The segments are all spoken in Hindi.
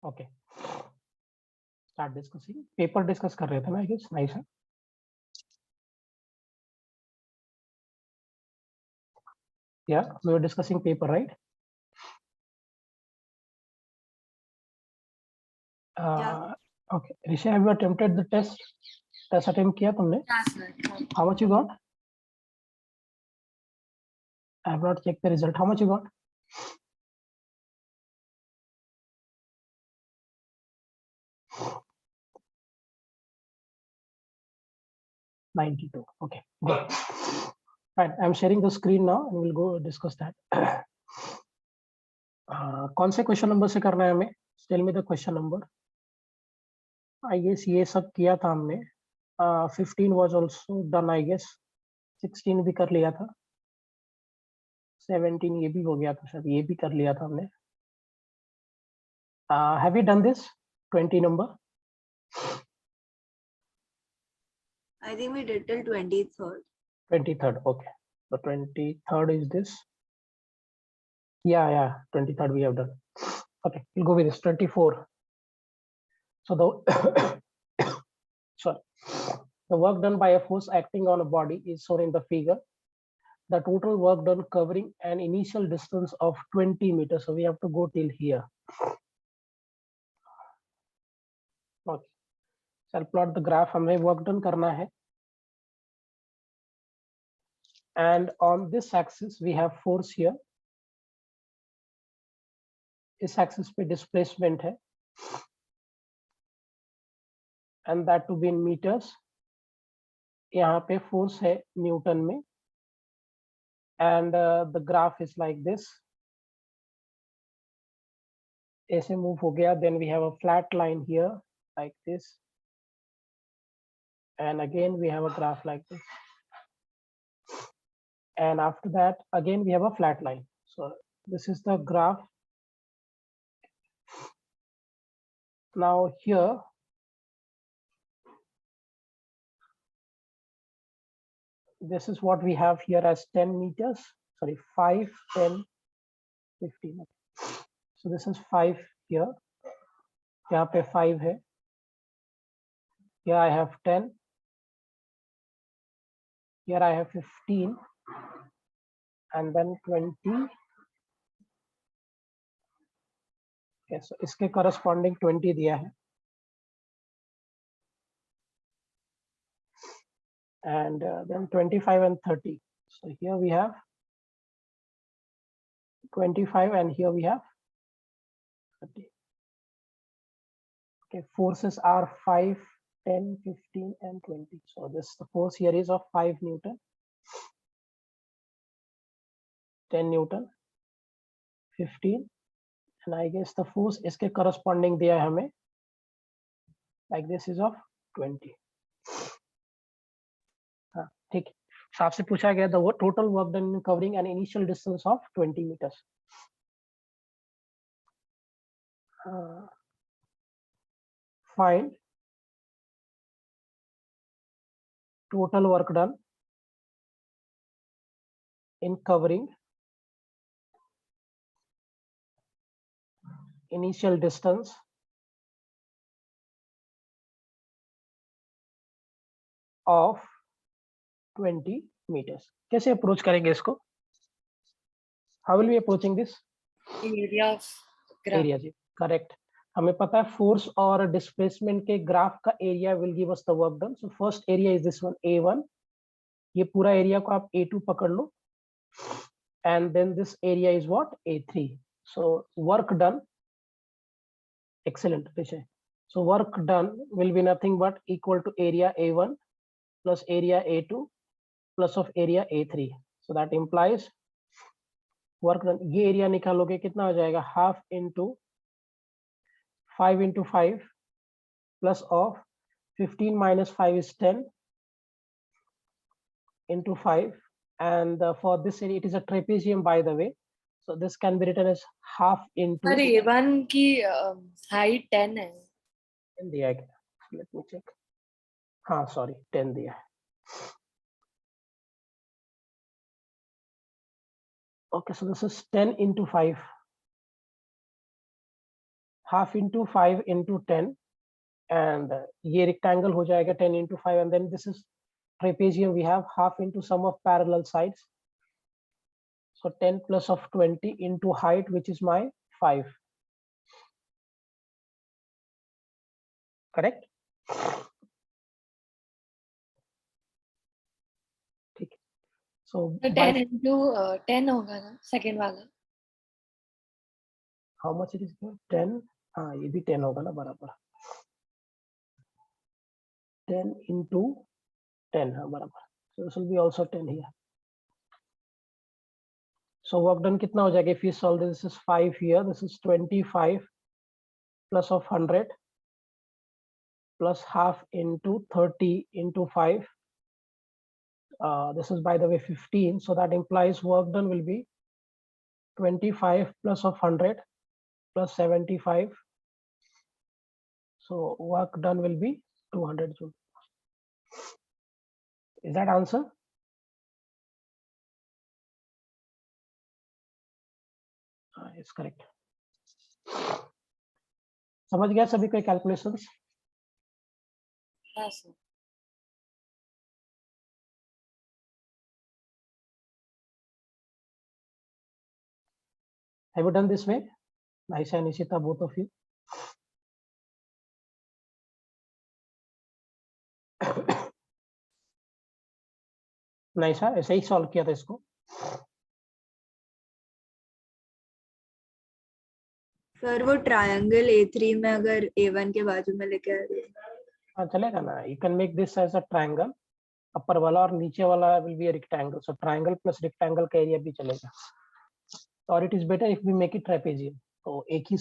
Okay, start discussing. Paper discuss कर रहे थे ना, आई गेस। नाइस है। Yeah, we were discussing paper, right? Yeah. Okay. Risha, have you attempted the test? Test attempt किया तुमने? Yeah, sir. How much you got? I have not checked the result. How much you got? $92. Okay, good. Right, I'm sharing the screen now and we'll go discuss that. कौन से क्वेश्चन नंबर से करना है हमें? Tell me the question number. I guess ये सब किया था हमने. 15 was also done, I guess. 16 भी कर लिया था. 17 ये भी हो गया था, शायद ये भी कर लिया था हमने. Have you done this 20 number? I think we did till 23rd. 23rd, okay. The 23rd is this. Yeah, 23rd we have done. Okay, we'll go with this 24. So the sorry, the work done by a force acting on a body is shown in the figure. The total work done covering an initial distance of 20 meters. So we have to go till here. Okay, so I'll plot the graph. हमें work done करना है. And on this axis we have force here. इस axis पे displacement है. And that to be in meters. यहाँ पे force है Newton में. And the graph is like this. ऐसे move हो गया. Then we have a flat line here like this. And again we have a graph like this. And after that again we have a flat line. So this is the graph. Now here this is what we have here as 10 meters. Sorry, 5, 10, 15. So this is 5 here. यहाँ पे 5 है. Here I have 10. Here I have 15. And then 20. Okay, so इसके corresponding 20 दिया है. And then 25 and 30. So here we have 25 and here we have 30. Okay, forces are 5, 10, 15 and 20. So this the force here is of 5 Newton, 10 Newton, 15, and I guess the force इसके corresponding दिया है हमें, like this is of 20. हाँ, ठीक. So आपसे पूछा गया the total work done covering an initial distance of 20 meters. Find total work done in covering initial distance of 20 meters. कैसे अप्रोच करेंगे इसको? How will we approaching this? Area of graph. Area ji, correct. हमें पता है force और displacement के graph का area will give us the work done. So first area is this one, A1. ये पूरा area को आप A2 पकड़ लो. And then this area is what? A3. So work done. Excellent, Rishay. So work done will be nothing but equal to area A1 plus area A2 plus of area A3. So that implies work done. ये area निकालोगे कितना हो जाएगा? Half into 5 into 5 plus of 15 minus 5 is 10 into 5. And for this area, it is a trapezium, by the way. So this can be written as half into. Sir, A1 की height 10 है. 10 दिया है. Let me check. हाँ, sorry, 10 दिया है. Okay, so this is 10 into 5. half into 5 into 10 and ये rectangle हो जाएगा 10 into 5 and then this is trapezium. We have half into sum of parallel sides. So 10 plus of 20 into height, which is my 5. Correct? ठीक. So तो 10 into 10 होगा ना सेकेंड वाला. how much it is? 10. हाँ, ये भी 10 होगा ना बराबर. 10 into 10 हाँ बराबर. So this will be also 10 here. So work done कितना हो जाएगा? If we solve this is 5 here. This is 25 plus of 100 plus half into 30 into 5. This is by the way 15. So that implies work done will be 25 plus of 100 plus 75. So work done will be 200 joule. Is that answer? It's correct. समझ गया सभी के calculations? हाँ sir. Have you done this way? Nice and Ishita, both of you. Nice, हाँ ऐसे ही सॉल्व किया था इसको. सर वो ट्रायंगल A3 में अगर A1 के बाजू में लेके आ रहे हैं. हाँ चलेगा ना. You can make this as a triangle. अपर वाला और नीचे वाला will be a rectangle. So triangle plus rectangle का एरिया भी चलेगा. Or it is better if we make it trapezium. तो एक ही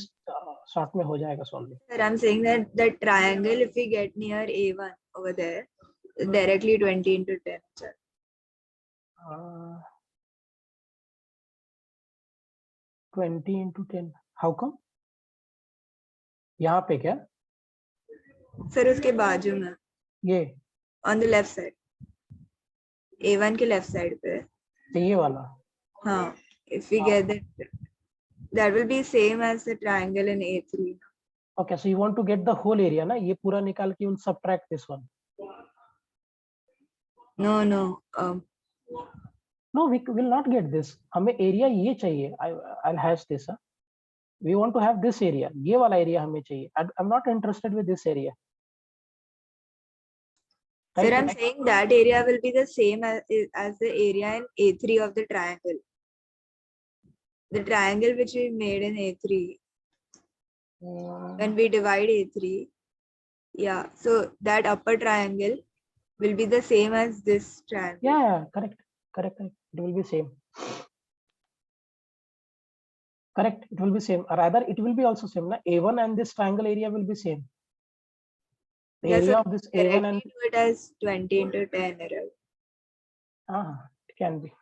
शॉट में हो जाएगा solving. Sir, I'm saying that the triangle, if we get near A1 over there, directly 20 into 10. Sir. 20 into 10. How come? यहाँ पे क्या? सर उसके बाजू में. ये. On the left side. A1 के left side पे. ये वाला. हाँ. If we get that will be same as the triangle in A3. Okay, so you want to get the whole area ना? ये पूरा निकाल के you'll subtract this one. No. No, we will not get this. हमें area ये चाहिए. I'll hash this. We want to have this area. ये वाला area हमें चाहिए. I'm not interested with this area. Sir, I'm saying that area will be the same as the area in A3 of the triangle. The triangle which we made in A3. When we divide A3. Yeah, so that upper triangle will be the same as this triangle. Yeah, correct. It will be same. Correct, it will be same. Rather, it will be also same. Na? A1 and this triangle area will be same. The Yeah, area so of this A1 and do it as 20 into 10. it can be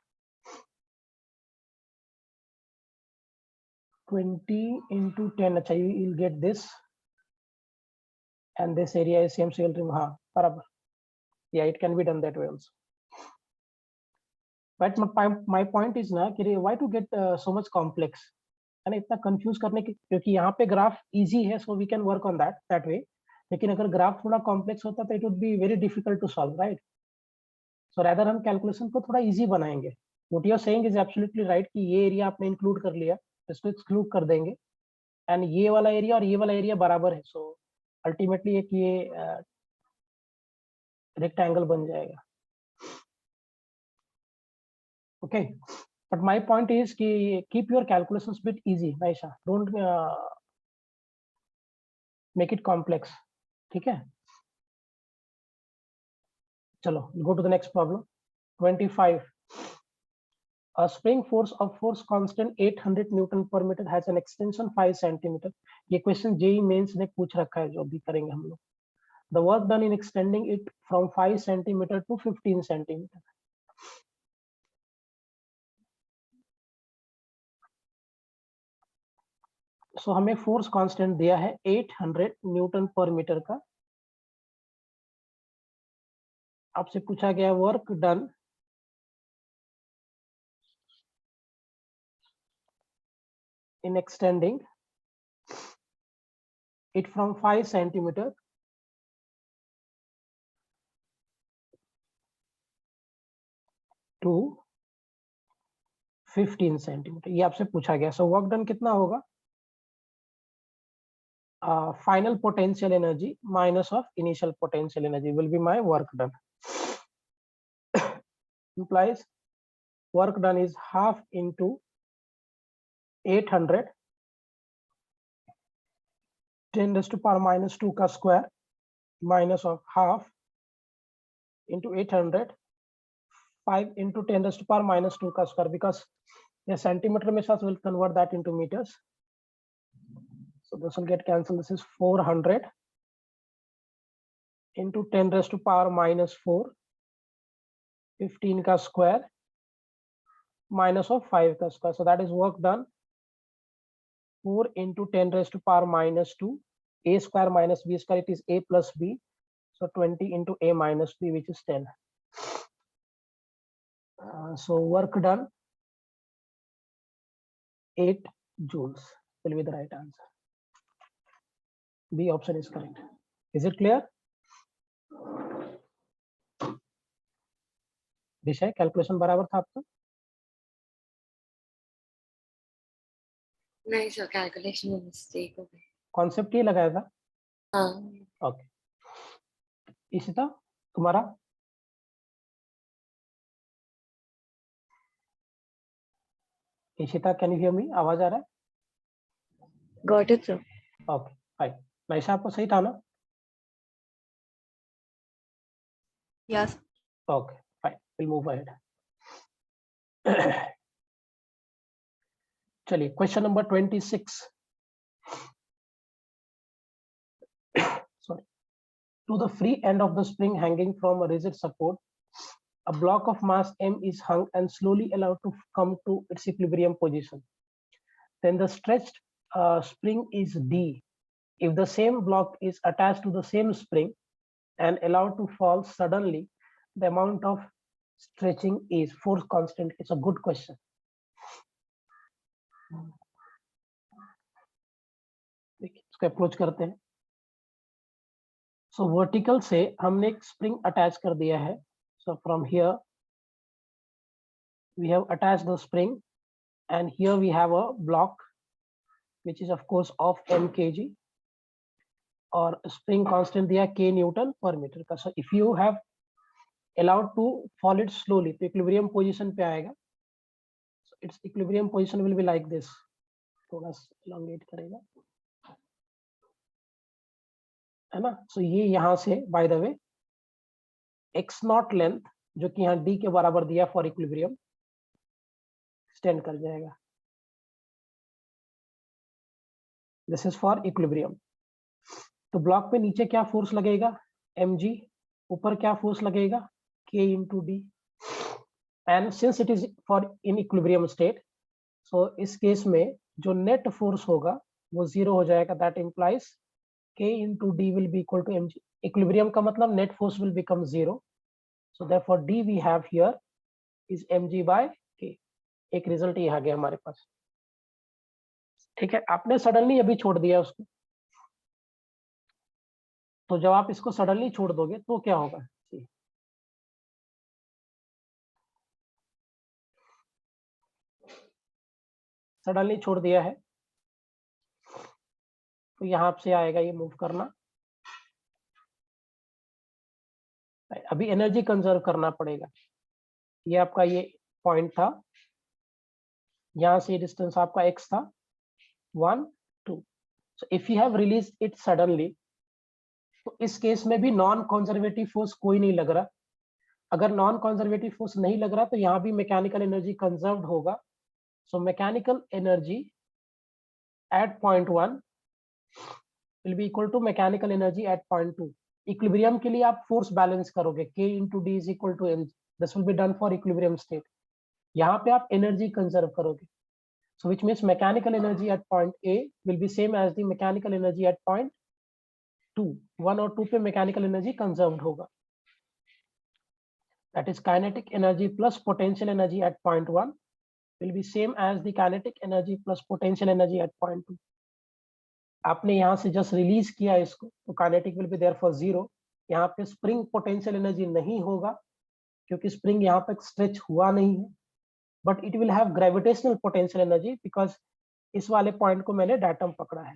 20 into 10. Achha, you will get this, and this area is same. So you'll remove. Barabar. Yeah, it can be done that way also. But my point is ना कि why to get so much complex? है ना, इतना कंफ्यूज करने की, क्योंकि यहाँ पे ग्राफ इजी है, so we can work on that way. लेकिन अगर ग्राफ थोड़ा कॉम्प्लेक्स होता तो it would be very difficult to solve, right? So rather हम कैलकुलेशन को थोड़ा इजी बनाएंगे. What you are saying is absolutely right कि ये एरिया आपने इंक्लूड कर लिया, इसको एक्सक्लूड कर देंगे एंड ये वाला एरिया और ये वाला एरिया बराबर है. सो अल्टीमेटली एक ये रेक्टेंगल बन जाएगा. Okay, but my point is कि keep your calculations bit easy, Naisha. Don't make it complex. ठीक है? चलो, go to the next problem. 25. A spring force of force constant 800 Newton per meter has an extension 5 centimeter. ये question JEE Mains ने पूछ रखा है, जो अभी करेंगे हम लोग. The work done in extending it from 5 centimeter to 15 centimeter. So हमें force constant दिया है 800 न्यूटन पर मीटर का. आपसे पूछा गया work done in extending it from 5 centimeter to 15 centimetre, ये आपसे पूछा गया। सो वर्क डन कितना होगा? Final potential energy minus of initial potential energy will be my work done. implies work done is half into 800 10 raised to power minus 2 का square minus of half into 800 5 into 10 raised to power minus 2 का स्क्वायर, because the centimeter में साथ will convert that into meters, so this will get cancelled. This is 400 into 10 raised to power minus 4 15 का स्क्वायर minus of 5 का square, so that is work done 4 into 10 raised to power minus 2 a square minus b square, it is a plus b, so 20 into a minus b, which is 10. So work done 8 joules will be the right answer. B option is correct. Is it clear? विषय कैलकुलेशन बराबर था आपका? नहीं सर, कैलकुलेशन में मिस्टेक हो गई। कॉन्सेप्ट ये लगाया था? हाँ। ओके, इशिता तुम्हारा? Ishita, can you hear me? आवाज आ रहा है? Got it sir. Okay fine. Naisha, आपको सही था ना? Yes. Okay, fine. We'll move ahead. चलिए, question number 26. Sorry. To the free end of the spring hanging from a rigid support, a block of mass m is hung and slowly allowed to come to its equilibrium position. Then the stretched spring is D. If the same block is attached to the same spring and allowed to fall suddenly, the amount of stretching is force constant. It's a good question. देखिए, इसको अप्रोच करते हैं। सो वर्टिकल से हमने एक स्प्रिंग अटैच कर दिया है। So from here we have attached the spring and here we have a block which is of course of m kg, और spring constant दिया k Newton per meter का। so if you have allowed to fall it slowly, तो equilibrium position पे आएगा। so its equilibrium position will be like this, थोड़ा elongate करेगा, है ना। so ये यहाँ से by the way x not length जो कि यहाँ d के बराबर दिया फॉर इक्विलिब्रियम एक्सटेंड कर जाएगा। This is for equilibrium. तो ब्लॉक पे नीचे क्या फोर्स लगेगा? mg। ऊपर क्या फोर्स लगेगा? k into D. And since it is for in equilibrium state, so इस केस में जो नेट फोर्स होगा वो 0 हो जाएगा। That implies k into D will be equal to mg। Equilibrium का मतलब net force will become 0, so therefore d we have here is mg by k। एक रिजल्ट ये आ गया हमारे पास। ठीक है, आपने सडनली अभी छोड़ दिया उसको, तो जब आप इसको सडनली छोड़ दोगे तो क्या होगा? सडनली छोड़ दिया है तो यहाँ से आएगा ये मूव करना। अभी एनर्जी कंजर्व करना पड़ेगा। ये आपका ये पॉइंट था, यहाँ से डिस्टेंस आपका x था 1 2। So if you have release it suddenly, तो इस केस में भी नॉन कंजर्वेटिव फोर्स कोई नहीं लग रहा। अगर नॉन कंजर्वेटिव फोर्स नहीं लग रहा तो यहाँ भी मैकेनिकल एनर्जी कंजर्व्ड होगा। So mechanical energy at point 1 will be equal to mechanical energy at point 2। Equilibrium के लिए आप फोर्स बैलेंस करोगे, k into d is equal to mg। This will be done for equilibrium state. यहाँ पे आप एनर्जी कंजर्व करोगे, so which means mechanical energy at point A will be same as the mechanical energy at point 2। 1 और 2 पे mechanical energy conserved होगा। That is kinetic energy plus potential energy at point 1 will be same as the kinetic energy plus potential energy at point 2। आपने यहाँ से जस्ट रिलीज किया इसको, तो kinetic will be there for 0। यहाँ पे स्प्रिंग पोटेंशियल एनर्जी नहीं होगा क्योंकि स्प्रिंग यहाँ पे स्ट्रेच हुआ नहीं है, but it will have gravitational potential energy because इस वाले पॉइंट को मैंने डायटम पकड़ा है।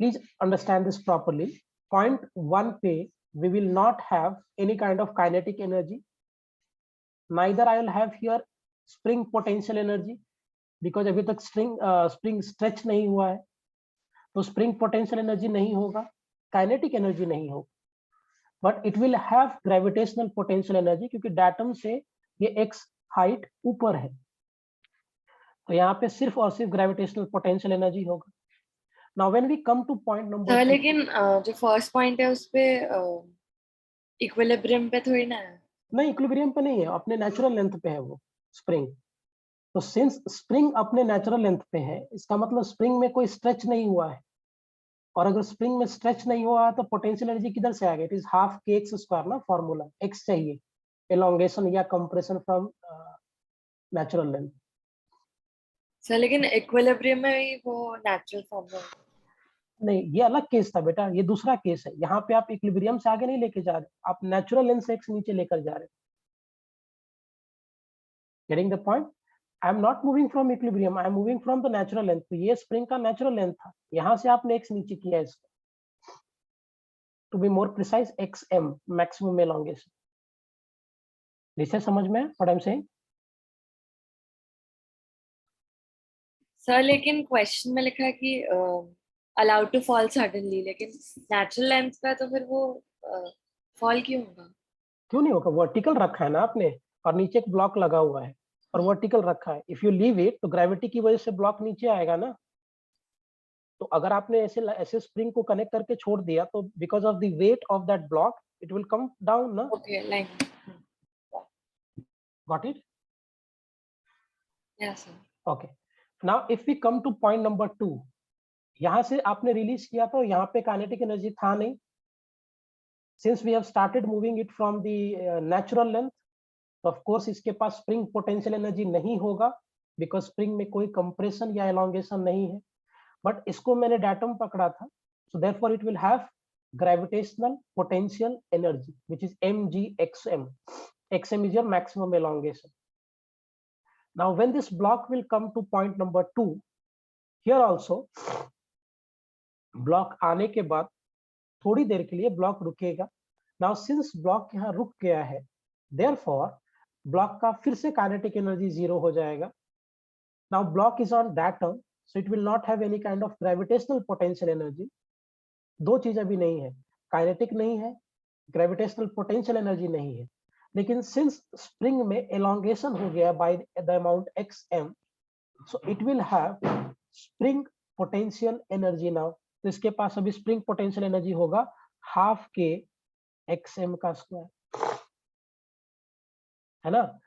Please understand this properly. Point 1 पे we will not have any kind of kinetic energy, neither I will have here spring potential energy because अभी तक spring stretch नहीं हुआ है, तो spring potential energy नहीं होगा, kinetic energy नहीं होगा, but it will have gravitational potential energy क्योंकि datum से ये x height ऊपर है, तो यहाँ पे सिर्फ और सिर्फ gravitational potential energy होगा। Now when we come to point number sir 2, लेकिन जो फर्स्ट पॉइंट है उस पे इक्विलिब्रियम पे थोड़ी ना है। नहीं इक्विलिब्रियम पे नहीं है, अपने नेचुरल लेंथ पे है वो स्प्रिंग। तो सिंस स्प्रिंग अपने नेचुरल लेंथ पे है, इसका मतलब स्प्रिंग में कोई स्ट्रेच नहीं हुआ है, और अगर स्प्रिंग में स्ट्रेच नहीं हुआ है तो पोटेंशियल एनर्जी किधर से आएगा? इट इज हाफ के एक्स स्क्वायर ना, फॉर्मूला एक्स चाहिए एलोंगेशन या compression from natural length. Sir लेकिन इक्विलिब्रियम में भी वो नेचुरल फॉर्म है। नहीं ये अलग केस था बेटा, ये दूसरा केस है। यहाँ पे आप इक्विलिब्रियम से आगे नहीं लेके जा रहे, आप नेचुरल लेंथ से एक्स नीचे लेकर जा रहे। Getting the point? I am not moving from equilibrium, I am moving from the natural length. तो ये स्प्रिंग का नेचुरल लेंथ था, यहाँ से आपने एक्स नीचे किया इसको, to be more precise X M maximum elongation. This समझ में what I am saying? Sir लेकिन क्वेश्चन में लिखा है कि अलाउड टू फॉल सडनली, लेकिन नेचुरल लेंथ का तो फिर वो फॉल क्यों होगा? क्यों नहीं होगा? वर्टिकल रखा है ना आपने, और नीचे एक ब्लॉक लगा हुआ है और वर्टिकल रखा है। इफ यू लीव इट तो ग्रेविटी की वजह से ब्लॉक नीचे आएगा ना। तो अगर आपने ऐसे ऐसे स्प्रिंग को कनेक्ट करके छोड़ दिया तो because of the weight of that block it will come down ना। Okay like got it? Yes sir. Okay, now if we come to point number 2, यहाँ से आपने रिलीज किया तो यहाँ पे काइनेटिक एनर्जी था नहीं, since we have started moving it from the natural length, तो ऑफ कोर्स इसके पास स्प्रिंग पोटेंशियल एनर्जी नहीं होगा बिकॉज स्प्रिंग में कोई कंप्रेशन या एलोंगेशन नहीं है। बट इसको मैंने डायटम पकड़ा था, so therefore it will have gravitational potential energy which is mgxm. xm is your maximum elongation. Now when this block will come to point number 2, here also block आने के बाद थोड़ी देर के लिए ब्लॉक रुकेगा। Now since block यहाँ रुक गया है, therefore ब्लॉक का फिर से काइनेटिक एनर्जी 0 हो जाएगा। Now block is on datum, so it will not have any kind of gravitational potential energy. दो चीज अभी नहीं है, काइनेटिक नहीं है, ग्रेविटेशनल पोटेंशियल एनर्जी नहीं है। लेकिन सिंस स्प्रिंग में एलोंगेशन हो गया by the amount xm, so it will have spring potential energy now. तो इसके पास अभी स्प्रिंग पोटेंशियल एनर्जी होगा हाफ के xm का स्क्वायर, है ना।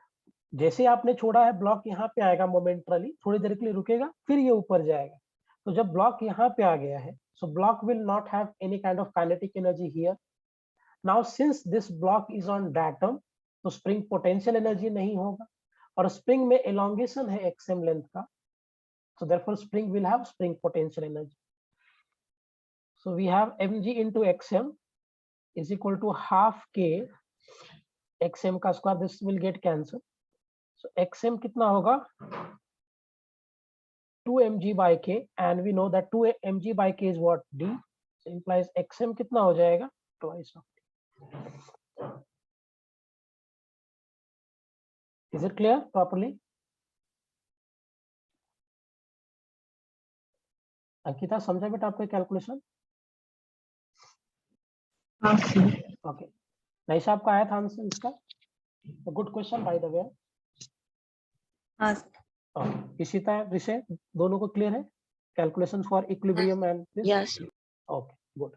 जैसे आपने छोड़ा है ब्लॉक यहाँ पे आएगा मोमेंटरली, थोड़ी देर के लिए रुकेगा, फिर ये ऊपर जाएगा। तो जब ब्लॉक यहाँ पे आ गया है, so block will not have any kind of kinetic energy here. Now since this block is on datum, तो spring potential energy नहीं होगा, और spring में elongation है xm length का, so therefore spring will have spring potential energy. So we have mg into xm is equal to half k xm का square, this will get cancelled. So xm कितना होगा? 2 mg by k, and we know that 2 mg by k is what? D. So implies xm कितना हो जाएगा? Twice of D. Is it clear properly? Ankita समझा बेटा आपका कैलकुलेशन? ओके, नाइसा आपका आया था आंसर इसका? गुड क्वेश्चन बाय द वे। हाँ इशिता विषय दोनों को क्लियर है? Calculation for equilibrium and this? Yes okay good,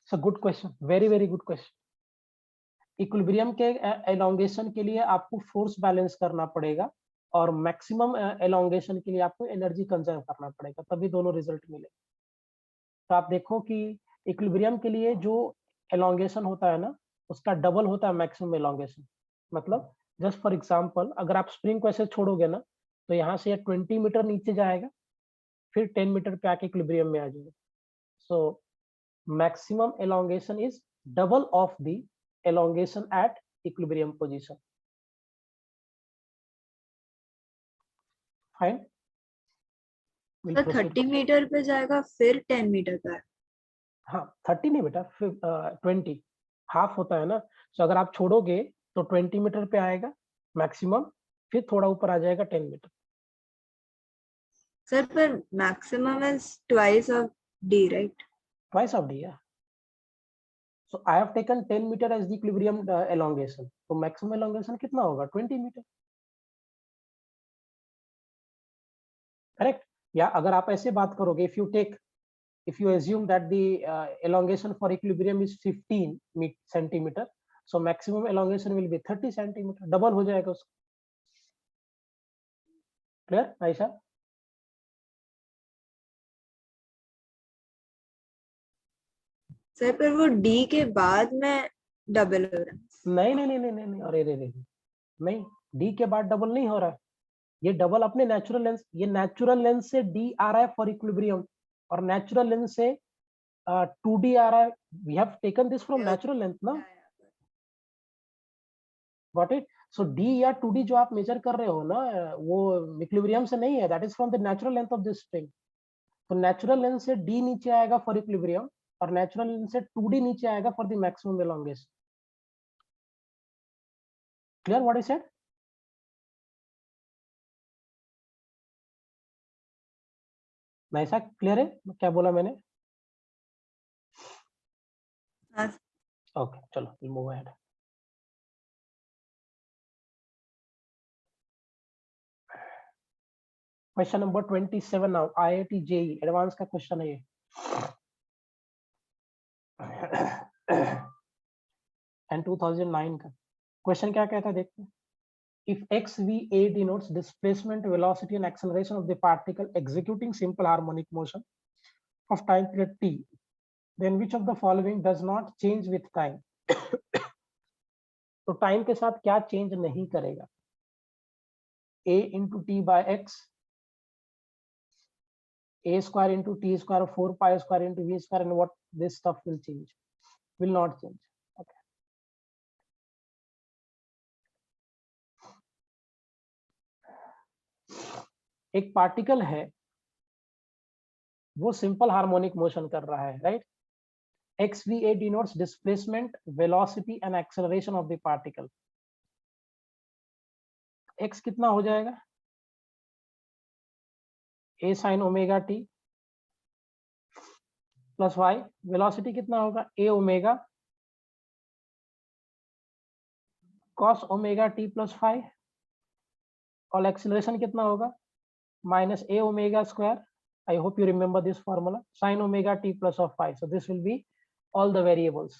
so good question, very very good question. Equilibrium के एलोंगेशन के लिए आपको फोर्स बैलेंस करना पड़ेगा और मैक्सिमम एलोंगेशन के लिए आपको एनर्जी कंजर्व करना पड़ेगा, तभी दोनों रिजल्ट मिले। तो आप देखो कि इक्विलिब्रियम के लिए जो एलोंगेशन होता है ना, उसका डबल होता है मैक्सिमम एलोंगेशन। मतलब जस्ट फॉर एग्जांपल, अगर आप स्प्रिंग को ऐसे छोड़ोगे ना, तो यहाँ से 20 मीटर नीचे जाएगा, फिर 10 मीटर पे आके इक्विलिब्रियम में आ जाएगा. So maximum elongation is double of the elongation at equilibrium position. Fine. We'll तो proceed. 30 मीटर पे जाएगा फिर 10 मीटर पे. हाँ 30 नहीं बेटा, 20 हाफ होता है ना. So अगर आप छोड़ोगे तो 20 मीटर पे आएगा मैक्सिमम, फिर थोड़ा ऊपर आ जाएगा 10 मीटर. सर पर maximum is twice of D right. Twice of d, yeah. So I have taken 10 meter as the equilibrium elongation. तो maximum elongation कितना होगा? 20 मीटर. करेक्ट. या अगर आप ऐसे बात करोगे, if you assume that the elongation for equilibrium is 15 centimeter, so maximum elongation will be 30 centimeter. Double हो जाएगा उसका. क्लियर आयशा? सर पर वो डी के बाद में डबल हो रहा है. नहीं, अरे नहीं, डी के बाद डबल नहीं हो रहा है. ये डबल अपने नेचुरल लेंस, ये नेचुरल लेंस से डी आ रहा है फॉर इक्विलिब्रियम, और नेचुरल लेंस से 2D आ रहा है. We have taken this from natural length ना. Got it. सो डी या 2D जो आप मेजर कर रहे हो ना, वो इक्विलिब्रियम से नहीं है. That is from the natural length of this string. तो नेचुरल लेंस से डी नीचे आएगा फॉर इक्विलिब्रियम, और नेचुरल लेंस से 2D नीचे आएगा for the maximum elongation. Clear what I said? ऐसा क्लियर है क्या बोला मैंने? हाँ. ओके चलो move ahead. Question number 27 now. IIT JEE advance का क्वेश्चन है ये. एंड 2009 का क्वेश्चन क्या कहता है देखते हैं. If xva denotes displacement, velocity and acceleration of the particle executing simple harmonic motion of time period t, then which of the following does not change with time? तो टाइम के साथ क्या चेंज नहीं करेगा? a into t by x, a square into t square, 4 pi square into v square, and what this stuff will change? Will not change. Okay. एक पार्टिकल है, वो सिंपल हार्मोनिक मोशन कर रहा है, right? xva denotes displacement, velocity and acceleration of the particle. x कितना हो जाएगा? a sin omega t plus y. Velocity कितना होगा? a omega cos omega t plus 5. और एक्सेलरेशन कितना होगा? minus a omega square. I hope you remember this formula. Sin omega t plus of 5. So this will be all the variables.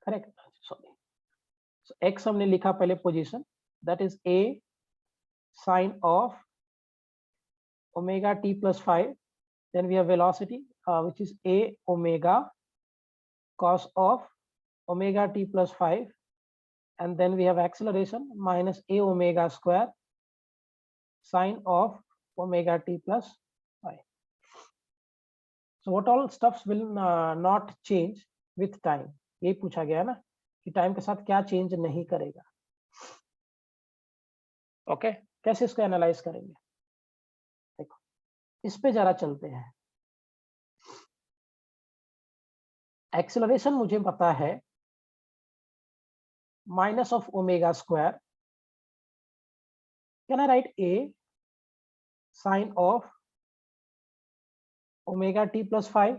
Correct. Sorry. So x हमने लिखा पहले position. That is a sin of omega t plus 5. Then we have velocity, which is a omega cos of omega t plus 5. And then we have acceleration minus a omega square sine of omega t plus 5. So what all stuffs will not change with time? ये पूछा गया है ना कि टाइम के साथ क्या चेंज नहीं करेगा. ओके कैसे इसको एनालाइज करेंगे? देखो इस पे जरा चलते हैं. एक्सेलरेशन मुझे पता है minus of omega square. Can I write a sine of omega t plus 5?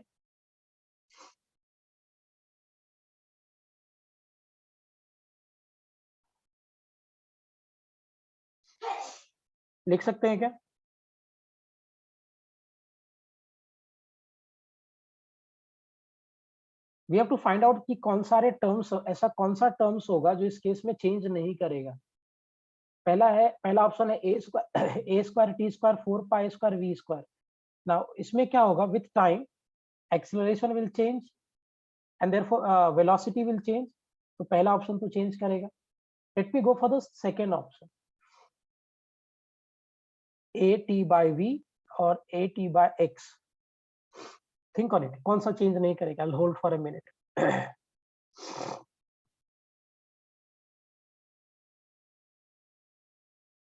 लिख सकते हैं क्या? We have to find out कि कौन सारे टर्म्स, ऐसा कौन सा टर्म्स होगा जो इस केस में चेंज नहीं करेगा. पहला ऑप्शन है a square t square 4 pi square v square. Now इसमें क्या होगा? With time acceleration will change and therefore velocity will change. तो पहला ऑप्शन तो चेंज करेगा. Let me go for the second option. AT by V और AT by X. Think on it. कौन सा चेंज नहीं करेगा? I'll hold for a minute.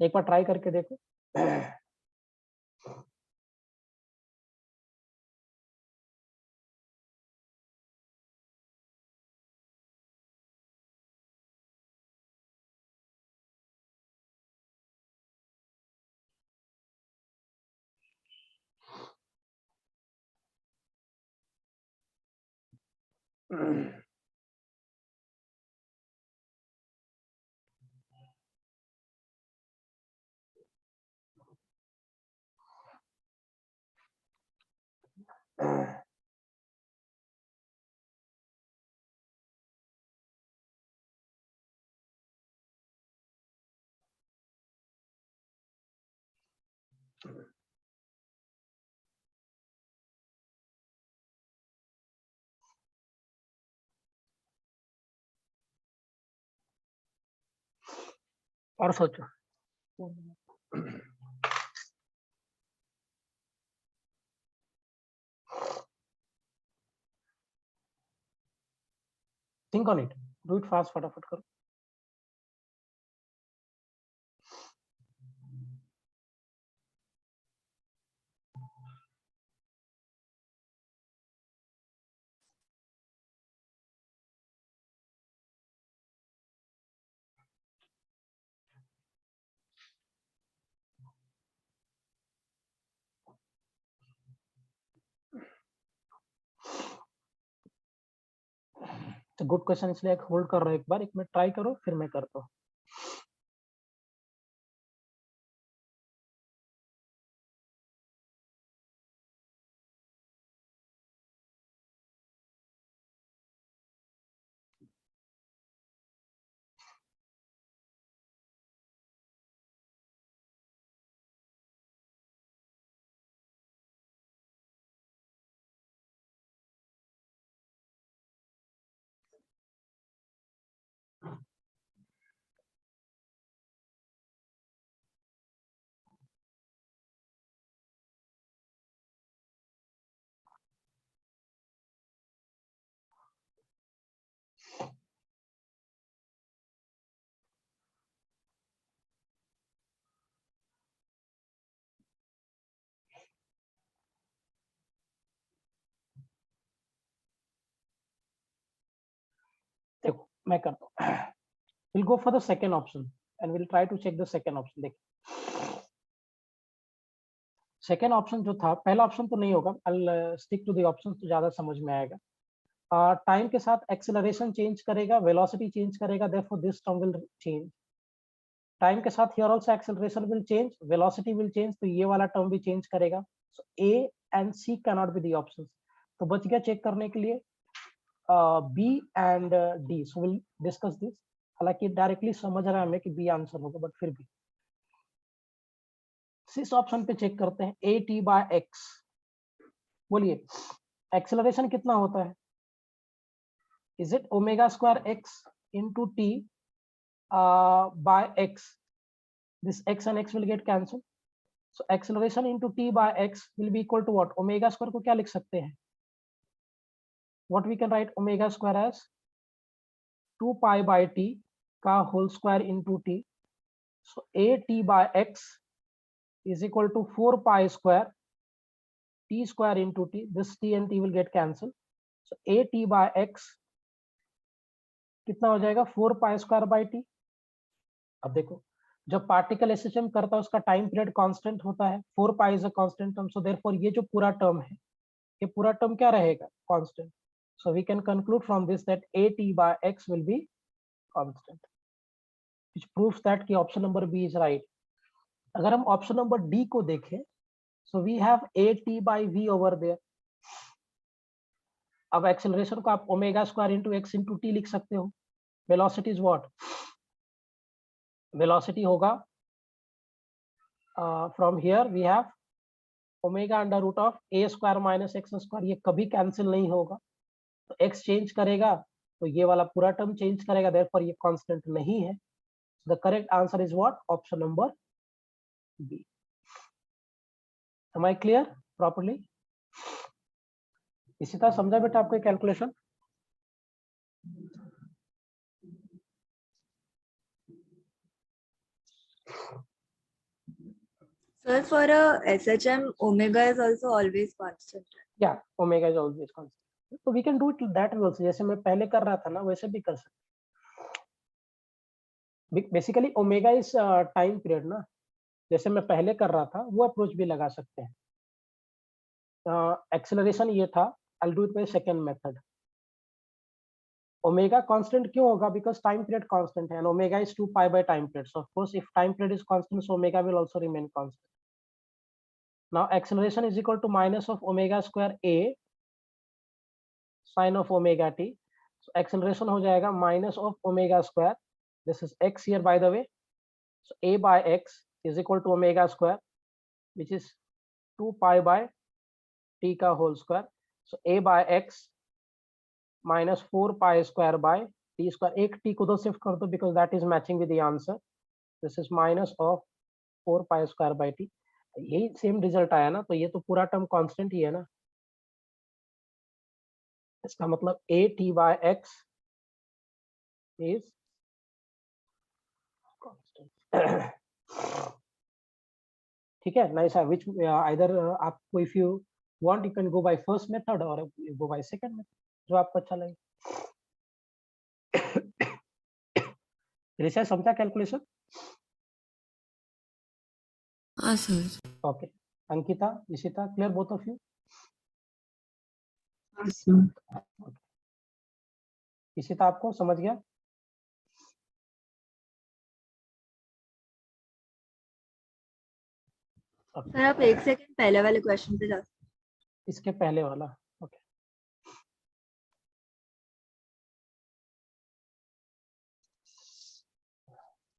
एक बार ट्राई करके देखो. और सोचो. Think on it. Do it fast, फटाफट करो. तो गुड क्वेश्चन, इसलिए होल्ड कर रहा हूं. एक बार, एक मिनट ट्राई करो, फिर मैं करता हूँ. देखो मैं करता हूँ. We'll go for the second option and we'll try to check the second option. देखिए सेकेंड ऑप्शन जो था, पहला ऑप्शन तो नहीं होगा. I'll stick to the options, तो ज्यादा समझ में आएगा. टाइम के साथ एक्सेलरेशन चेंज करेगा, वेलोसिटी चेंज करेगा, therefore this term will change. Time के साथ here also acceleration will change, velocity will change, तो ये वाला टर्म भी चेंज करेगा. So A and C cannot be the options. तो बच गया चेक करने के लिए B and D. So we'll discuss this. हालांकि डायरेक्टली समझ रहा है हमें कि बी आंसर होगा, बट फिर भी इस ऑप्शन पे चेक करते हैं. A T by x. बोलिए एक्सेलरेशन कितना होता है? Is it omega square x into T by x? This x and x will get cancel. So acceleration into T by x will be equal to what? Omega square को क्या लिख सकते हैं? What we can write omega square as 2 pi by T का whole square into T. So a T by x is equal to 4 pi square t square into t. This t and t will get cancelled. So a t by x कितना हो जाएगा? 4 pi square by t. अब देखो जब पार्टिकल एसएचएम करता है उसका टाइम पीरियड कांस्टेंट होता है. 4 pi is a constant term, so therefore ये जो पूरा टर्म है, ये पूरा टर्म क्या रहेगा? Constant. So we can conclude from this that a t by x will be constant, which proves that कि option number B is right. अगर हम ऑप्शन नंबर डी को देखें, so we have A T by V over there. अब एक्सेलरेशन को आप omega square into X into T लिख सकते हो. Velocity is what? वेलोसिटी होगा from here we have omega under root of A square minus X square. ये कभी कैंसिल नहीं होगा, तो एक्स चेंज करेगा तो ये वाला पूरा टर्म चेंज करेगा, देयरफॉर ये कांस्टेंट नहीं है. The correct answer is what? Option number B. Am I clear properly? इसी तरह समझा बेटा आपको calculation? Sir, for a SHM, omega is also always constant. Yeah, omega is always constant. So we can do it that way also. जैसे मैं पहले कर रहा था ना, वैसे भी कर सकते. Basically, omega is time period ना. जैसे मैं पहले कर रहा था, वो अप्रोच भी लगा सकते हैं. Acceleration ये था. I'll do it by second method. Omega constant क्यों होगा? Because time period constant है, and omega is 2 pi by time period. So of course, if time period is constant, so omega will also remain constant. Now acceleration is equal to minus of omega square a sine of omega t. So acceleration हो जाएगा minus of omega square. This is x here by the way. So a by x is equal to omega square, which is 2 pi by t का whole square. So a by x minus 4 pi square by t square. एक t को तो शिफ्ट कर दो because that is matching with the answer. This is minus of 4 pi square by t. यही सेम रिजल्ट आया ना, तो ये तो पूरा टर्म कांस्टेंट ही है ना. इसका मतलब a t by x is constant. ठीक है, नाइस है. Which either आपको if you want you can go by first method or you go by second method, जो आपको अच्छा लगे. ऋषा समझा कैलकुलेशन? हाँ sir. Okay. Ankita, Nishita, clear both of you? Nishita आपको समझ गया? सर आप एक सेकंड पहले वाले क्वेश्चन पे जा. इसके पहले वाला. ओके.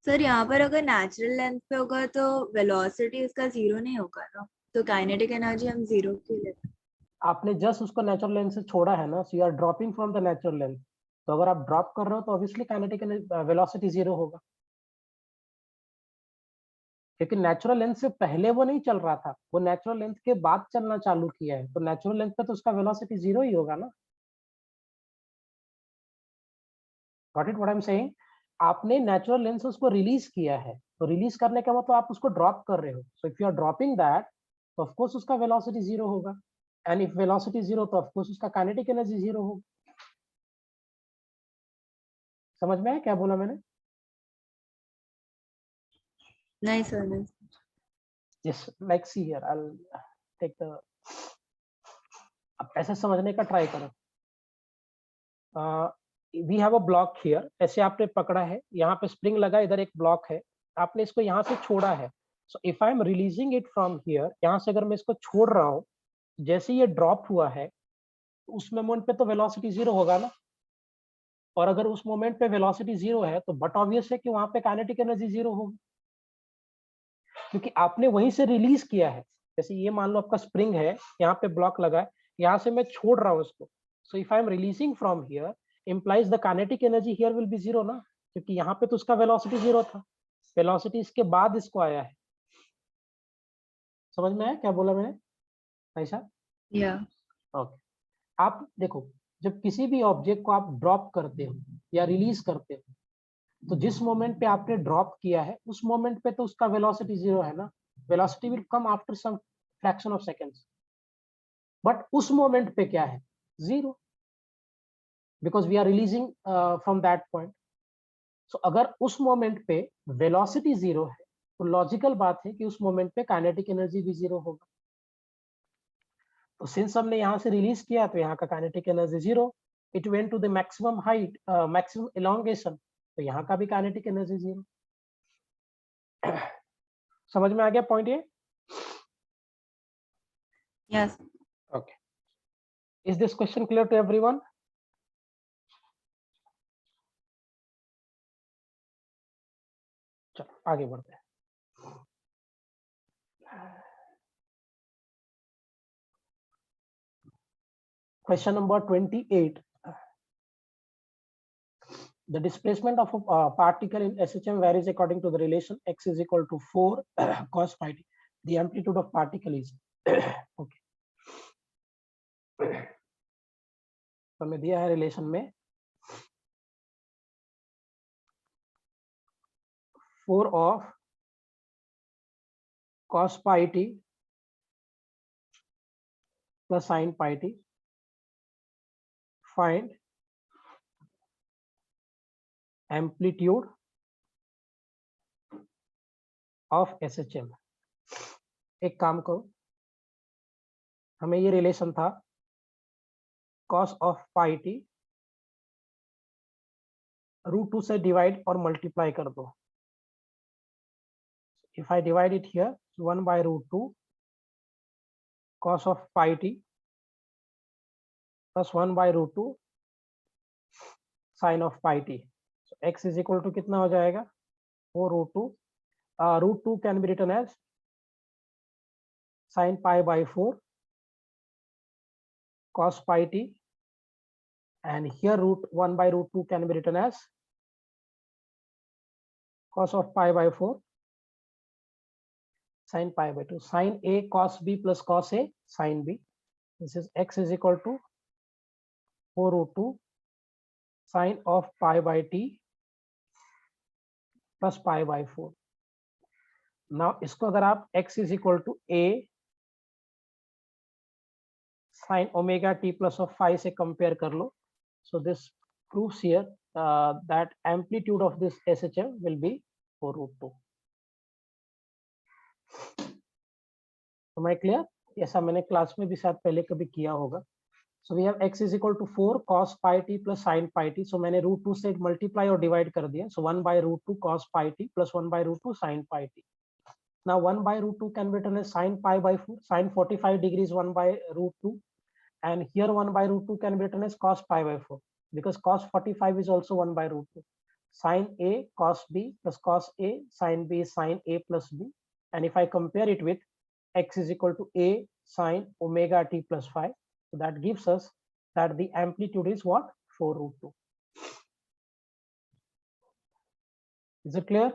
सर यहाँ पर अगर नेचुरल लेंथ पे होगा तो वेलोसिटी उसका 0 नहीं होगा ना, तो काइनेटिक एनर्जी हम 0 क्यों लेते हैं? आपने जस्ट उसको नेचुरल लेंथ से छोड़ा है ना, so you are dropping from the natural length. तो अगर आप ड्रॉप कर रहे हो तो ऑब्वियसली काइनेटिक वेलोसिटी 0 होगा, क्योंकि नेचुरल लेंथ से पहले वो नहीं चल रहा था, वो नेचुरल लेंथ के बाद चलना चालू किया है, तो नेचुरल लेंथ पे तो उसका वेलोसिटी 0 ही होगा ना. Got it what I am saying? आपने नेचुरल लेंथ से उसको रिलीज किया है, तो रिलीज करने का मतलब आप उसको ड्रॉप कर रहे हो. So if you are dropping that, तो ऑफ कोर्स उसका वेलोसिटी 0 होगा, एंड इफ वेलोसिटी 0 तो ऑफ कोर्स उसका काइनेटिक एनर्जी 0 होगा. समझ में आया क्या बोला मैंने? नहीं सर नहीं. Yes, like see here, I'll take the. अब ऐसे समझने का ट्राई करो. We have a block here. ऐसे आपने पकड़ा है, यहाँ पे स्प्रिंग लगा, इधर एक ब्लॉक है, आपने इसको यहाँ से छोड़ा है. So if I am releasing it from here, यहाँ से अगर मैं इसको छोड़ रहा हूँ, जैसे ये ड्रॉप हुआ है, उस मोमेंट पे तो वेलोसिटी 0 होगा ना. और अगर उस मोमेंट पे वेलोसिटी 0 है, तो बट ऑब्वियस है कि वहां पे काइनेटिक एनर्जी 0 होगी, क्योंकि आपने वहीं से रिलीज किया है. जैसे ये मान लो आपका स्प्रिंग है, यहाँ पे ब्लॉक लगा है, यहाँ से मैं छोड़ रहा हूँ इसको. सो if I am releasing from here implies the kinetic energy here will be 0 ना, क्योंकि यहाँ पे तो उसका वेलोसिटी 0 था, वेलोसिटी इसके बाद इसको आया है. समझ में आया क्या बोला मैंने? ऐसा? या ओके. आप देखो, जब किसी भी ऑब्जेक्ट को आप ड्रॉप करते हो या रिलीज करते हो, तो जिस मोमेंट पे आपने ड्रॉप किया है, उस मोमेंट पे तो उसका वेलोसिटी 0 है ना. Velocity will come after some fraction of seconds, but उस मोमेंट पे क्या है? 0, because we are releasing from that point. So अगर उस मोमेंट पे वेलोसिटी 0 है, तो लॉजिकल बात है कि उस मोमेंट पे काइनेटिक एनर्जी भी 0 होगा. तो सिंस हमने यहाँ से रिलीज किया, तो यहाँ का kinetic energy 0, it went to the maximum height, maximum elongation, तो यहाँ का भी काइनेटिक एनर्जी 0. समझ में आ गया पॉइंट ये? Yes. Okay. Is this question clear to everyone? चलो आगे बढ़ते हैं. Question number 28. The displacement of a particle in SHM varies according to the relation x is equal to 4 cos pi t. The amplitude of particle is. Okay, तो हमें दिया है रिलेशन में 4 of cos pi t plus sin pi t. Find amplitude of SHM. एक काम करो, हमें ये रिलेशन था cos of pi t √2 से डिवाइड और मल्टीप्लाई कर दो. If I divide it here, 1 by √2 cos of pi t plus 1 by √2 sin of pi t. So x is equal to कितना हो जाएगा? 4 √2. √2 can be written as sin pi by 4 cos pi t, and here √1 by √2 can be written as cos of pi by 4 sin pi by 2. Sin a cos b plus cos a sin b. This is x is equal to 4 √2 sin of pi by t plus pi by 4. Now इसको अगर आप x is equal to a sin omega t plus of phi से compare कर लो, so this proves here that amplitude of this SHM will be 4 √2. Am I clear? ऐसा मैंने क्लास में भी शायद पहले कभी किया होगा. So we have x is equal to 4 cos pi t plus sin pi t. So मैंने √2 से मल्टीप्लाई और डिवाइड कर दिया. So 1 by √2 cos pi t plus 1 by √2 sin pi t. Now 1 by √2 can be written as sin pi by 4. Sin 45 degrees 1 by √2, and here 1 by √2 can be written as cos pi by 4, because cos 45 is also 1 by √2. Sin a cos b plus cos a sin b is sin a plus b, and if I compare it with x is equal to a sin omega t plus phi, so that gives us that the amplitude is what? 4 √2. Is it clear?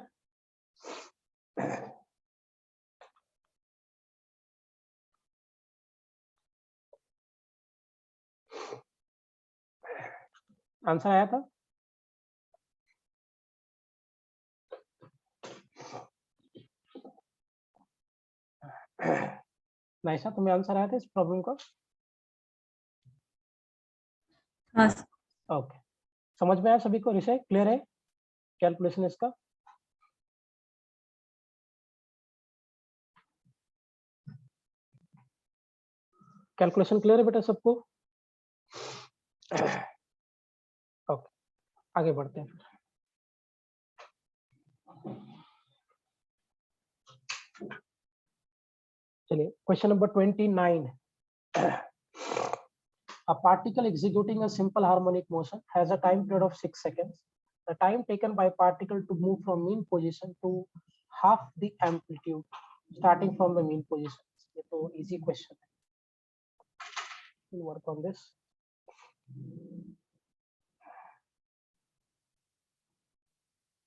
Answer आया था? नाइसा, तुम्हें आंसर आया था इस प्रॉब्लम का? हाँ ओके, समझ में आया सभी को? विषय क्लियर है? कैलकुलेशन इसका? कैलकुलेशन क्लियर है बेटा सबको? ओके, आगे बढ़ते हैं. चलिए, question number 29. A particle executing a simple harmonic motion has a time period of 6 seconds. The time taken by particle to move from mean position to half the amplitude starting from the mean position. ये तो easy question है. We'll work on this.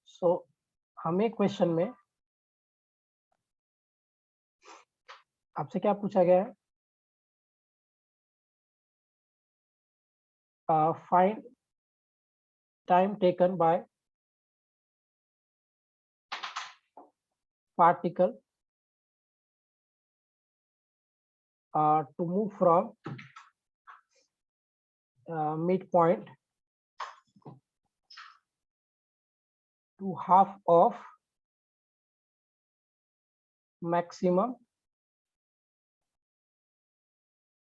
So हमें क्वेश्चन में आपसे क्या पूछा गया है? Find time taken by particle to move from midpoint to half of maximum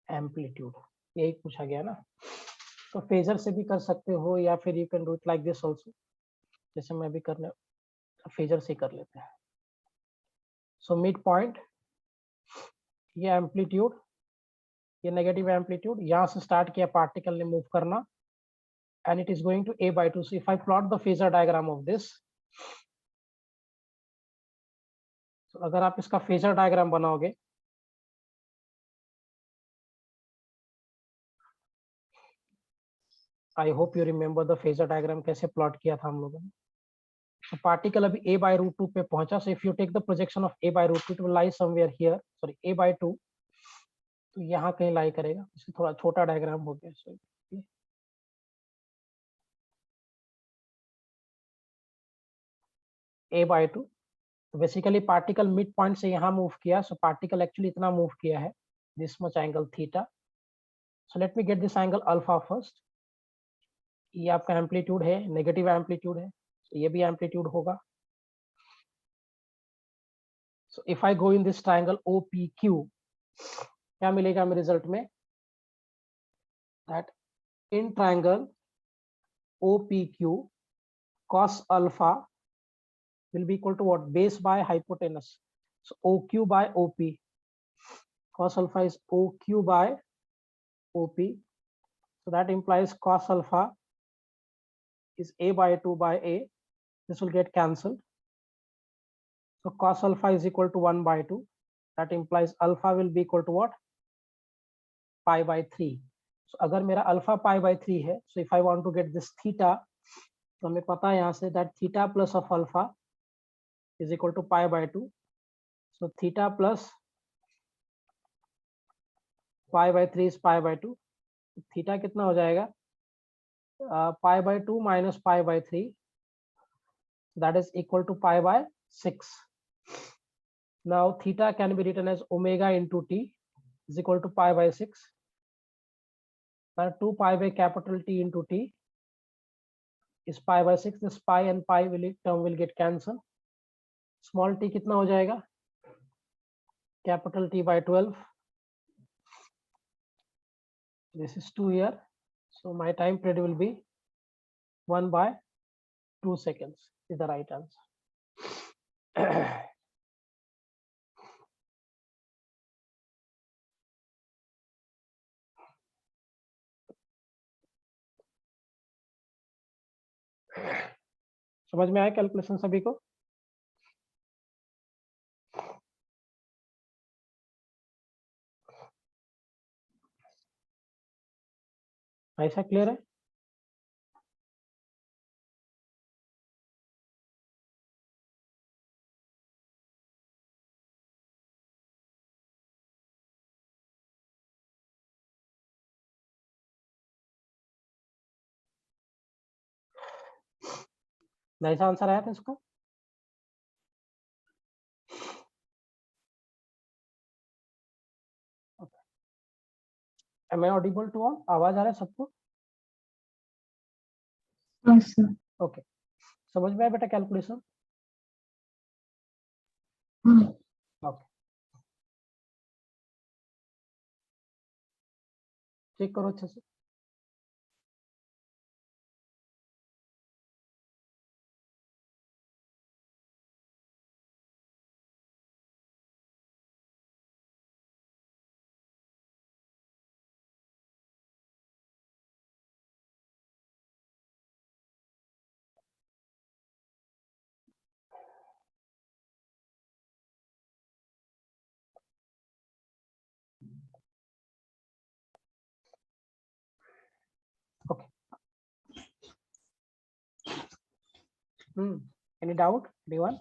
amplitude. यही पूछा गया ना. तो फेजर से भी कर सकते हो, या फिर you can do it like this also, जैसे मैं भी करने फेजर से कर लेते हैं. सो मिड पॉइंट, ये एम्पलीट्यूड, ये नेगेटिव एम्पलीट्यूड, यहाँ से स्टार्ट किया पार्टिकल ने मूव करना, and it is going to a by 2. So if I plot the phasor diagram of this, तो अगर आप इसका फेजर डायग्राम बनाओगे, I hope you remember the phasor diagram कैसे प्लॉट किया था हम लोगों ने. तो पार्टिकल अभी a by √2 पे पहुंचा. So if you take the projection of a by √2, it will lie somewhere here, sorry a by 2, तो यहाँ कहीं लाई करेगा, इससे थोड़ा छोटा डायग्राम हो गया। सो a/2, तो बेसिकली पार्टिकल मिड पॉइंट से यहाँ मूव किया, सो पार्टिकल एक्चुअली इतना मूव किया है, this much angle theta. So let me get this angle alpha first. ये आपका एम्पलीट्यूड है, नेगेटिव एम्पलीट्यूड है, तो ये भी एम्पलीट्यूड होगा। सो if I go in this triangle OPQ, क्या मिलेगा हमें रिजल्ट में, that in triangle OPQ cos alpha will be equal to what, base by hypotenuse, so OQ by OP, cos alpha is OQ by OP, so that implies cos alpha is a/2 by a, this will get cancelled, so cos alpha is equal to 1/2, that implies alpha will be equal to what, pi/3। so अगर मेरा alpha pi/3 है, so if I want to get this theta, तो हमें पता है यहाँ से that theta plus of alpha is equal to pi/2, so theta plus pi/3 is pi/2, theta कितना हो जाएगा, pi/2 minus pi/3, that is equal to pi/6। now theta can be written as omega into t is equal to pi/6, 2 pi by capital T into t is pi/6, this pi and pi term will get cancelled, small t कितना हो जाएगा, capital T by 12, this is 2 here, so my time period will be 1/2 seconds is the right answer। समझ में आया कैलकुलेशन सभी को? ऐसा क्लियर है? ऐसा आंसर आया था इसका? Am I audible to all? आवाज आ रहा है सबको? ओके, समझ में आया बेटा कैलकुलेशन? ओके, चेक करो अच्छे से। Okay, any doubt D1?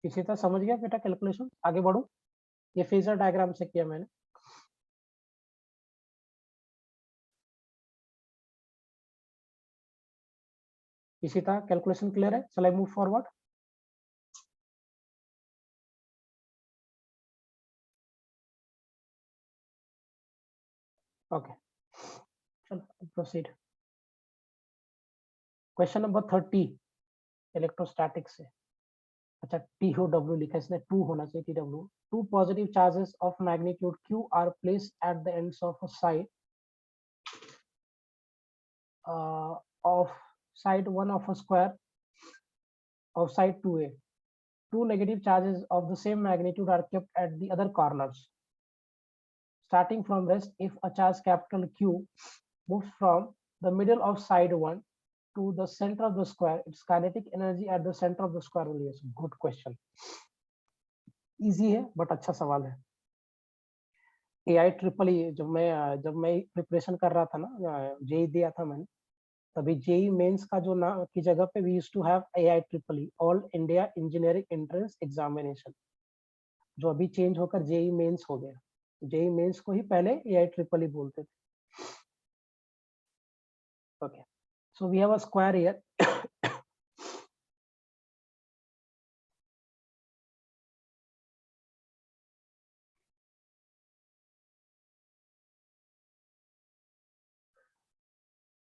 किसी तरह समझ गया बेटा कैलकुलेशन? आगे बढ़ो, ये फेजर डायग्राम से किया मैंने। किसी तरह कैलकुलेशन क्लियर है? चलो मूव फॉरवर्ड। ओके, चलो प्रोसीड। क्वेश्चन नंबर 30 इलेक्ट्रोस्टैटिक से। अच्छा, TOW लिखा है इसने, 2 होना चाहिए TW। 2 positive charges of magnitude Q are placed at the ends of a side of side 1 of a square of side 2A. 2 negative charges of the same magnitude are kept at the other corners. Starting from rest, if a charge capital Q moves from the middle of side 1 to the center of the square, its kinetic energy at the center of the square will be. Good question. Easy है but अच्छा सवाल है। AI EEE जब मैं प्रिपरेशन कर रहा था ना, JEE दिया था मैंने, तभी जेई मेंस का जो नाम की जगह पे we used to have AIEEE all India engineering entrance examination, जो अभी चेंज होकर जेई मेंस हो गया। जेई मेंस को ही पहले AIEEE बोलते थे। Okay, so we have a square here.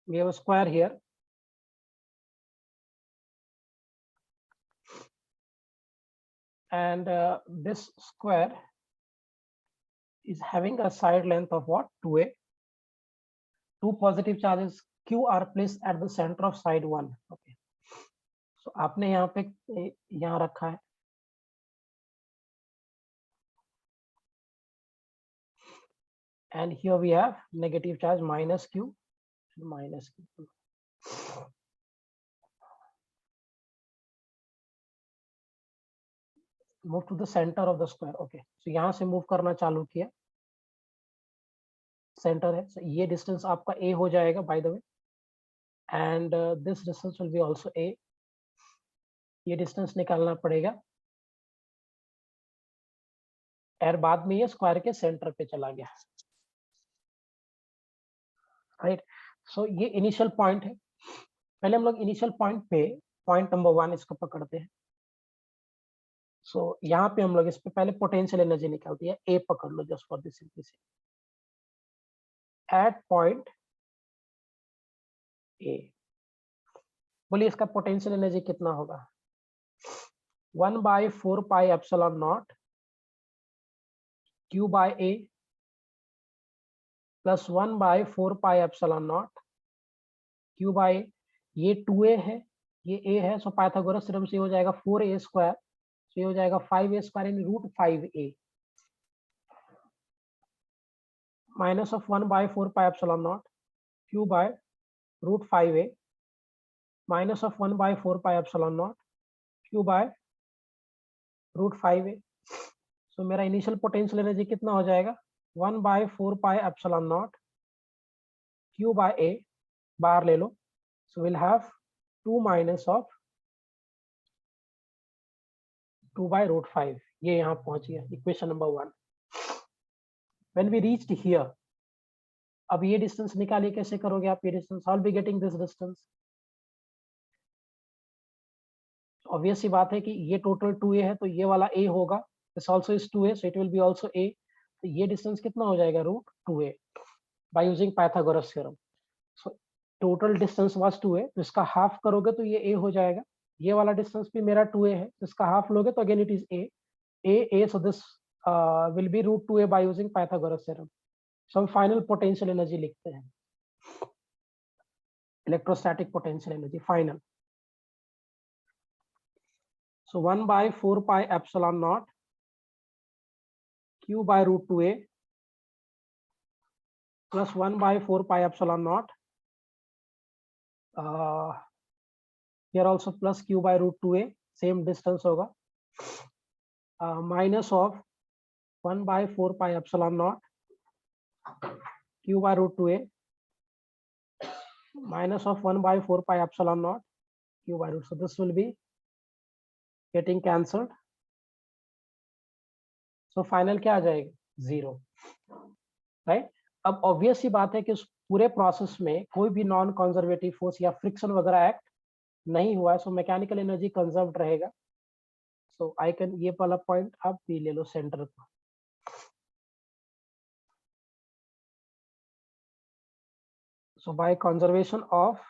We have a square here, and this square is having a side length of what? 2a. Two positive charges q are placed at the center of side 1. Okay, so आपने यहाँ पे यहाँ रखा है, and here we have negative charge minus q. Move to the center of the square. Okay, so यहाँ से move करना चालू किया, सेंटर है, so ये डिस्टेंस आपका a हो जाएगा by the way, and this distance will be also a. ये डिस्टेंस निकालना पड़ेगा, और बाद में ये स्क्वायर के सेंटर पे चला गया, राइट। सो ये इनिशियल पॉइंट है। पहले हम लोग इनिशियल पॉइंट पे पॉइंट नंबर 1 इसको पकड़ते हैं। सो यहाँ पे हम लोग इस पे पहले पोटेंशियल एनर्जी निकालती है, ए पकड़ लो just for this simplicity. At point A, बोलिए इसका पोटेंशियल एनर्जी कितना होगा? 1/4 pi epsilon naught Q by A plus 1/4 pi epsilon naught Q by A। ये 2a है, ये a है, सो पाइथागोरस थ्योरम से हो जाएगा 4a स्क्वायर, तो ये हो जाएगा 5a square in √5a minus of 1/4 pi epsilon naught Q by √5a minus of 1/4 pi epsilon naught Q by √5a। So मेरा इनिशियल पोटेंशियल एनर्जी कितना हो जाएगा? 1/4 pi epsilon naught Q by A, बाहर ले लो, so will have 2 minus of 2/√5। ये यहाँ पहुंच गया, equation number 1। When we reached here, अब ये डिस्टेंस निकालिए, कैसे करोगे आप ये distance? I will be getting this distance. Obvious सी बात है कि ये टोटल 2a है, तो ये वाला a होगा, this also is 2a, so it will be also a। तो ये डिस्टेंस कितना हो जाएगा? √2a by using Pythagoras theorem. So total distance was 2a, तो इसका हाफ करोगे तो ये a हो जाएगा। ये वाला डिस्टेंस भी मेरा 2a है, तो इसका हाफ लोगे तो again it is a, so this will be √2a by using Pythagoras theorem. So हम फाइनल पोटेंशियल एनर्जी लिखते हैं, electrostatic potential energy final. So 1/4 pi epsilon naught Q by √2a plus 1/4 pi epsilon naught here also plus Q by √2a, same distance होगा, minus of 1/4 pi epsilon naught Q by √2a minus of 1/4 pi epsilon naught Q by √2. So this will be getting cancelled. So final क्या आ जाएगा? 0, राइट। अब ऑब्वियस सी बात है कि उस पूरे प्रोसेस में कोई भी नॉन कंजर्वेटिव फोर्स या फ्रिक्शन वगैरह एक्ट नहीं हुआ है, सो मैकेनिकल एनर्जी कंजर्व्ड रहेगा। सो आई कैन, ये वाला पॉइंट आप भी ले लो सेंटर पर। So by conservation of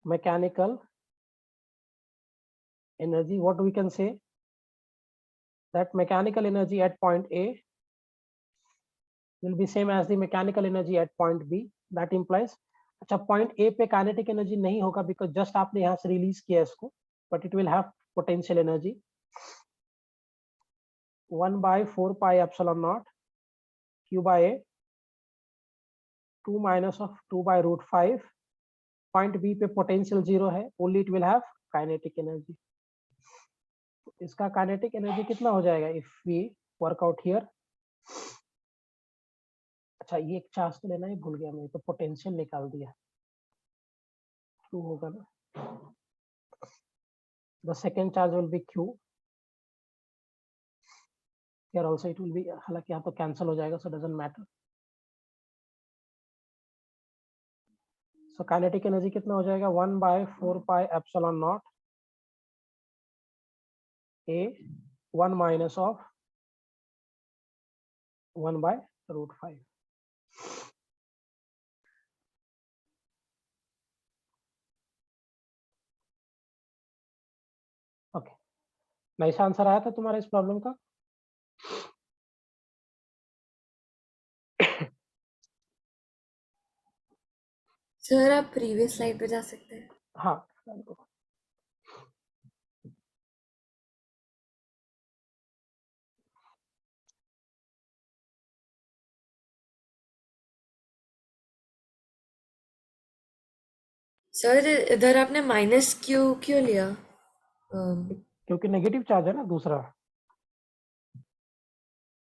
mechanical energy, what we can say that mechanical energy at point A will be same as the mechanical energy at point B. That implies, अच्छा पॉइंट A पे काइनेटिक एनर्जी नहीं होगा बिकॉज जस्ट आपने यहाँ से रिलीज किया इसको, but it will have potential energy 1/4 pi epsilon naught Q by A 2 minus of 2/√5। Point B पे पोटेंशियल 0 है, only it will have kinetic energy. इसका काइनेटिक एनर्जी कितना हो जाएगा? If we work out here, अच्छा ये एक चार्ज तो लेना ही भूल गया मैं, तो पोटेंशियल निकाल दिया, क्यू होगा ना, the second charge will be Q, here also it will be, हालांकि यहाँ तो कैंसिल हो जाएगा, so doesn't matter. So kinetic energy कितना हो जाएगा, 1/4 pi epsilon naught a 1 minus of 1/√5. Okay, nice answer आया था तुम्हारा इस प्रॉब्लम का? सर आप प्रीवियस स्लाइड पे जा सकते हैं। हाँ, सर इधर आपने माइनस क्यू क्यों लिया? क्योंकि नेगेटिव चार्ज है ना दूसरा,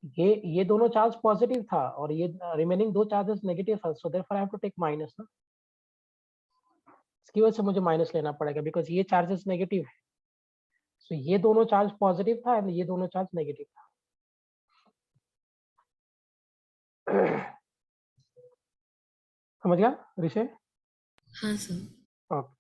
ये दोनों चार्ज पॉजिटिव था और ये रिमेनिंग दो चार्जेस नेगेटिव था, so therefore I have to take minus ना, इसकी वजह से मुझे माइनस लेना पड़ेगा बिकॉज ये चार्जेस नेगेटिव है, सो ये दोनों चार्ज पॉजिटिव था एंड ये दोनों चार्ज नेगेटिव था। समझ गया ऋषि? हाँ सर। Okay,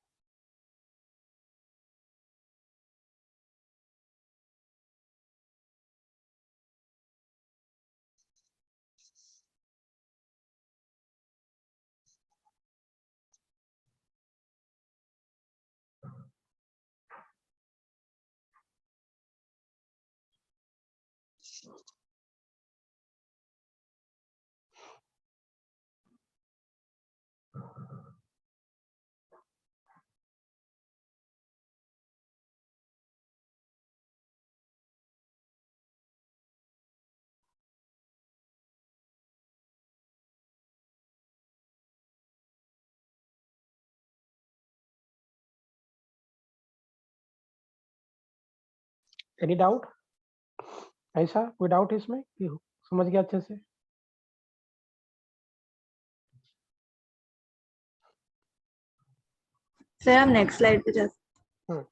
any doubt? ऐसा कोई डाउट इसमें कि समझ गया अच्छे से? सर हम नेक्स्ट स्लाइड पे जा सकते हम्म,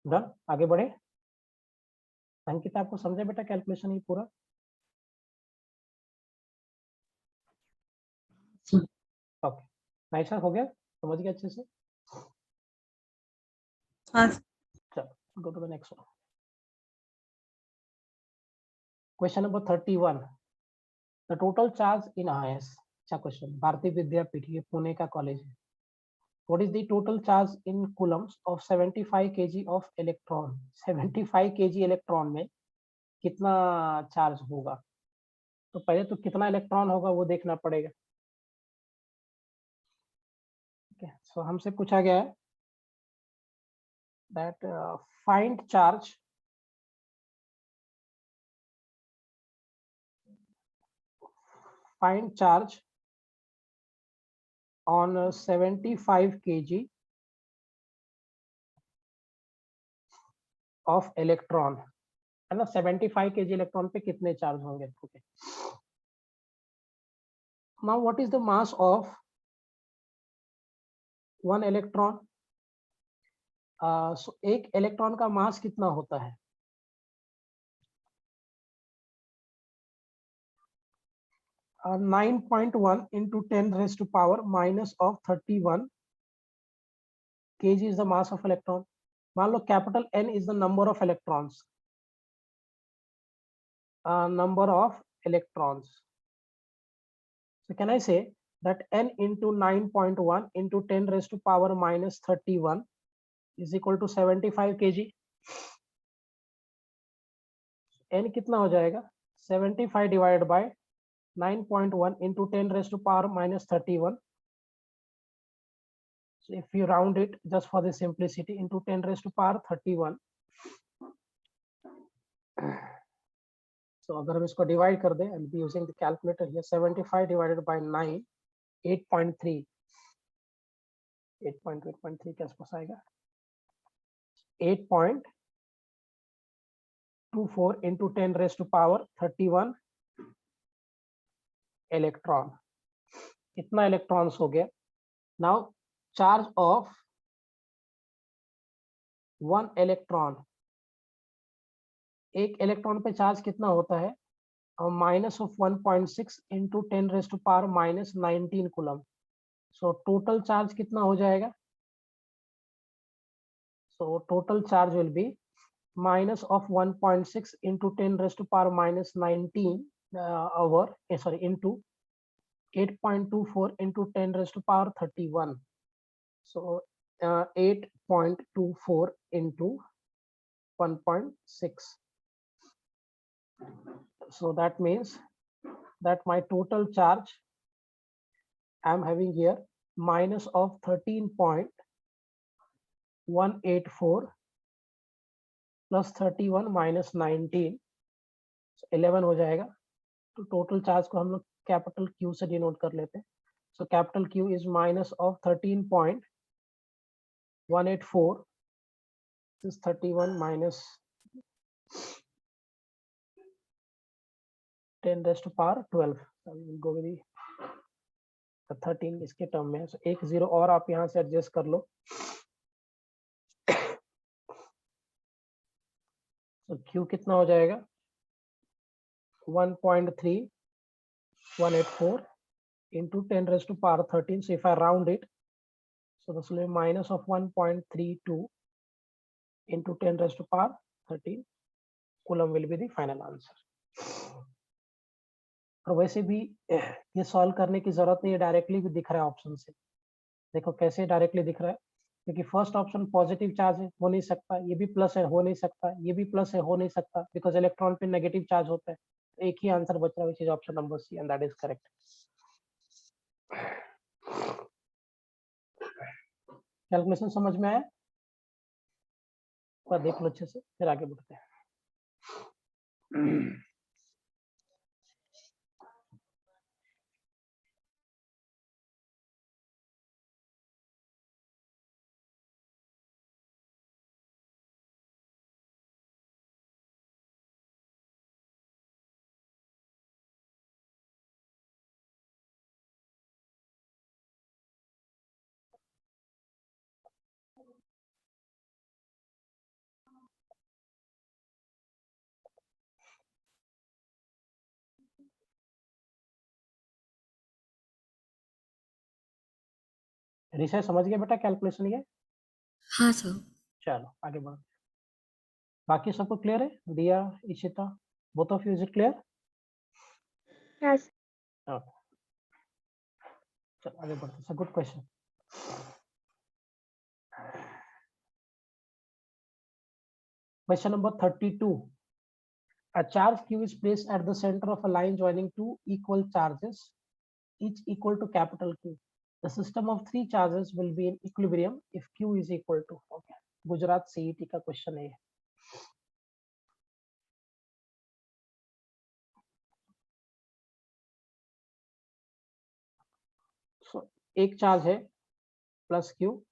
डन, आगे बढ़े। अंकिता आपको समझे बेटा कैलकुलेशन ये पूरा? ओके, नाइस, हो गया, समझ गया अच्छे से? हाँ चलो go to the next one, question number 31, the total charge in is. अच्छा क्वेश्चन, भारतीय विद्यापीठ, ये पुणे का कॉलेज है। What is the total charge in coulombs of 75 kg of electron? 75 kg electron में कितना चार्ज होगा? तो पहले तो कितना इलेक्ट्रॉन होगा वो देखना पड़ेगा। ठीक है, सो हमसे पूछा गया है that find charge on 75 kg of electron, है ना, 75 kg इलेक्ट्रॉन पे कितने चार्ज होंगे? Okay, now what is the mass of one electron? So एक इलेक्ट्रॉन का मास कितना होता है? uh, 9.1 into 10 raised to power minus of 31 kg is the mass of electron. मान लो capital N is the number of electrons, number of electrons. So can I say that N into 9.1 into 10 raised to power minus 31 is equal to 75 kg? N कितना हो जाएगा? 75 divided by 9.1 into 10 raised to power minus 31. So if you round it just for the simplicity into 10 raised to power 31. So अगर हम इसको divide कर दें, I'll be using the calculator here. 75 divided by 9, 8.3. 8.3 के आसपास आएगा. 8.24 into 10 raised to power 31 electron. इतना electrons हो गया. Now charge of one electron, एक इलेक्ट्रॉन पे चार्ज कितना होता है? Minus of 1.6 into 10 raised to power minus 19 coulomb. So total charge कितना हो जाएगा? So total charge will be minus of 1.6 into 10 raised to power minus 19 into 8.24 into 10 raised to power 31. So 8.24 into 1.6. So that means that my total charge I am having here minus of 13.184 plus 31 minus 19, so 11 हो जाएगा. तो टोटल चार्ज को हम लोग कैपिटल Q से डिनोट कर लेते हैं. So capital Q is minus of 13.184, is 31 minus 10 raised to power 12. So we will go with the 13 इसके टर्म में है. So एक जीरो और आप यहाँ से एडजस्ट कर लो. So Q कितना हो जाएगा? 1.3184 into 10 raised to power 13. So if I round it, so this will be minus of 1.32 into 10 raised to power 13 coulomb will be the final answer. और वैसे भी ये सॉल्व करने की जरूरत नहीं है, डायरेक्टली भी दिख रहा है ऑप्शन से. देखो कैसे डायरेक्टली दिख रहा है, क्योंकि फर्स्ट ऑप्शन पॉजिटिव चार्ज है, हो नहीं सकता. ये भी प्लस है, हो नहीं सकता. ये भी प्लस है, हो नहीं सकता, बिकॉज इलेक्ट्रॉन पे नेगेटिव चार्ज होता है. तो एक ही आंसर बच रहा है, which is option number C, and that is correct. Calculation समझ में आया? और देख लो अच्छे से, फिर आगे बढ़ते हैं. ऋषा समझ गया बेटा कैलकुलेशन ये? हाँ सर. चलो आगे बढ़ो. बाकी सबको क्लियर है? दिया, Ishita, both of you, is it clear? Yes. Okay, चलो आगे बढ़ते हैं. Good question. Question number 32. A charge Q is placed at the center of a line joining two equal charges, each equal to capital Q. The system of three charges will be in equilibrium if Q is equal to. Okay. Gujarat CET का क्वेश्चन है. So, एक चार्ज है प्लस Q,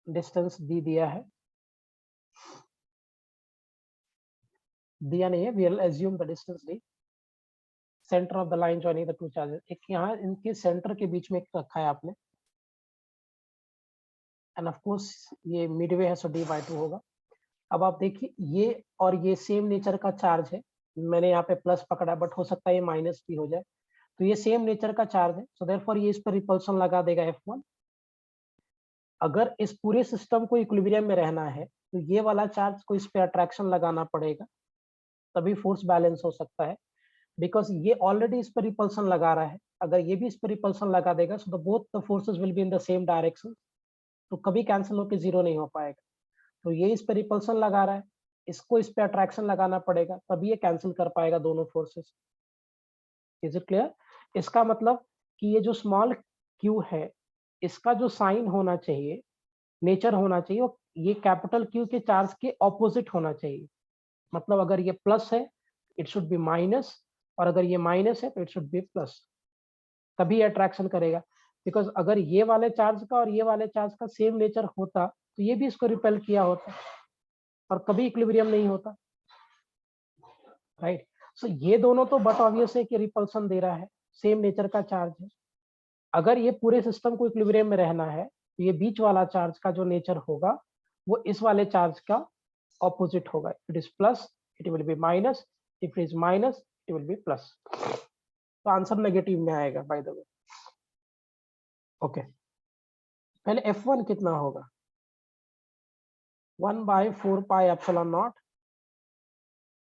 डिस्टेंस डी दिया है, दिया नहीं है, we will assume the distance D, centre of the line joining the two charges, एक यहाँ इनके सेंटर के बीच में एक रखा है आपने, एंड ऑफ कोर्स ये मिडवे है, सो d/2 होगा। अब आप देखिए ये और ये सेम नेचर का चार्ज है, मैंने यहाँ पे प्लस पकड़ा बट हो सकता है ये माइनस भी हो जाए, तो ये सेम नेचर का चार्ज है, सो देयरफॉर ये इस पर रिपल्सन लगा देगा F1। अगर इस पूरे सिस्टम को इक्विलिब्रियम में रहना है तो ये वाला चार्ज को इस पे अट्रैक्शन लगाना पड़ेगा, तभी फोर्स बैलेंस हो सकता है, बिकॉज ये ऑलरेडी इस पर रिपल्सन लगा रहा है, अगर ये भी इस पर रिपल्सन लगा देगा so both the forces will be in the same direction, तो कभी कैंसिल होकर जीरो नहीं हो पाएगा। तो ये इस पर रिपल्सन लगा रहा है, इसको इस पे अट्रैक्शन लगाना पड़ेगा, तभी ये कैंसिल कर पाएगा दोनों फोर्सेस। Is it clear? इसका मतलब कि ये जो स्मॉल क्यू है इसका जो साइन होना चाहिए, नेचर होना चाहिए, वो ये कैपिटल क्यू के चार्ज के ऑपोजिट होना चाहिए। मतलब अगर ये प्लस है इट शुड बी माइनस, और अगर ये माइनस है तो इट शुड बी प्लस, तभी अट्रैक्शन करेगा। बिकॉज अगर ये वाले चार्ज का और ये वाले चार्ज का सेम नेचर होता तो ये भी इसको रिपेल किया होता और कभी इक्विलिब्रियम नहीं होता, राइट? सो ये दोनों तो बट ऑब्वियस है कि रिपल्सन दे रहा है, सेम नेचर का चार्ज है। अगर ये पूरे सिस्टम को इक्विलिब्रियम में रहना है तो ये बीच वाला चार्ज का जो नेचर होगा वो इस वाले चार्ज का ऑपोजिट होगा। It is plus it will be minus, if it is minus it will be plus. तो आंसर नेगेटिव में आएगा बाय द वे। ओके, पहले F1 कितना होगा? 1/4 pi epsilon naught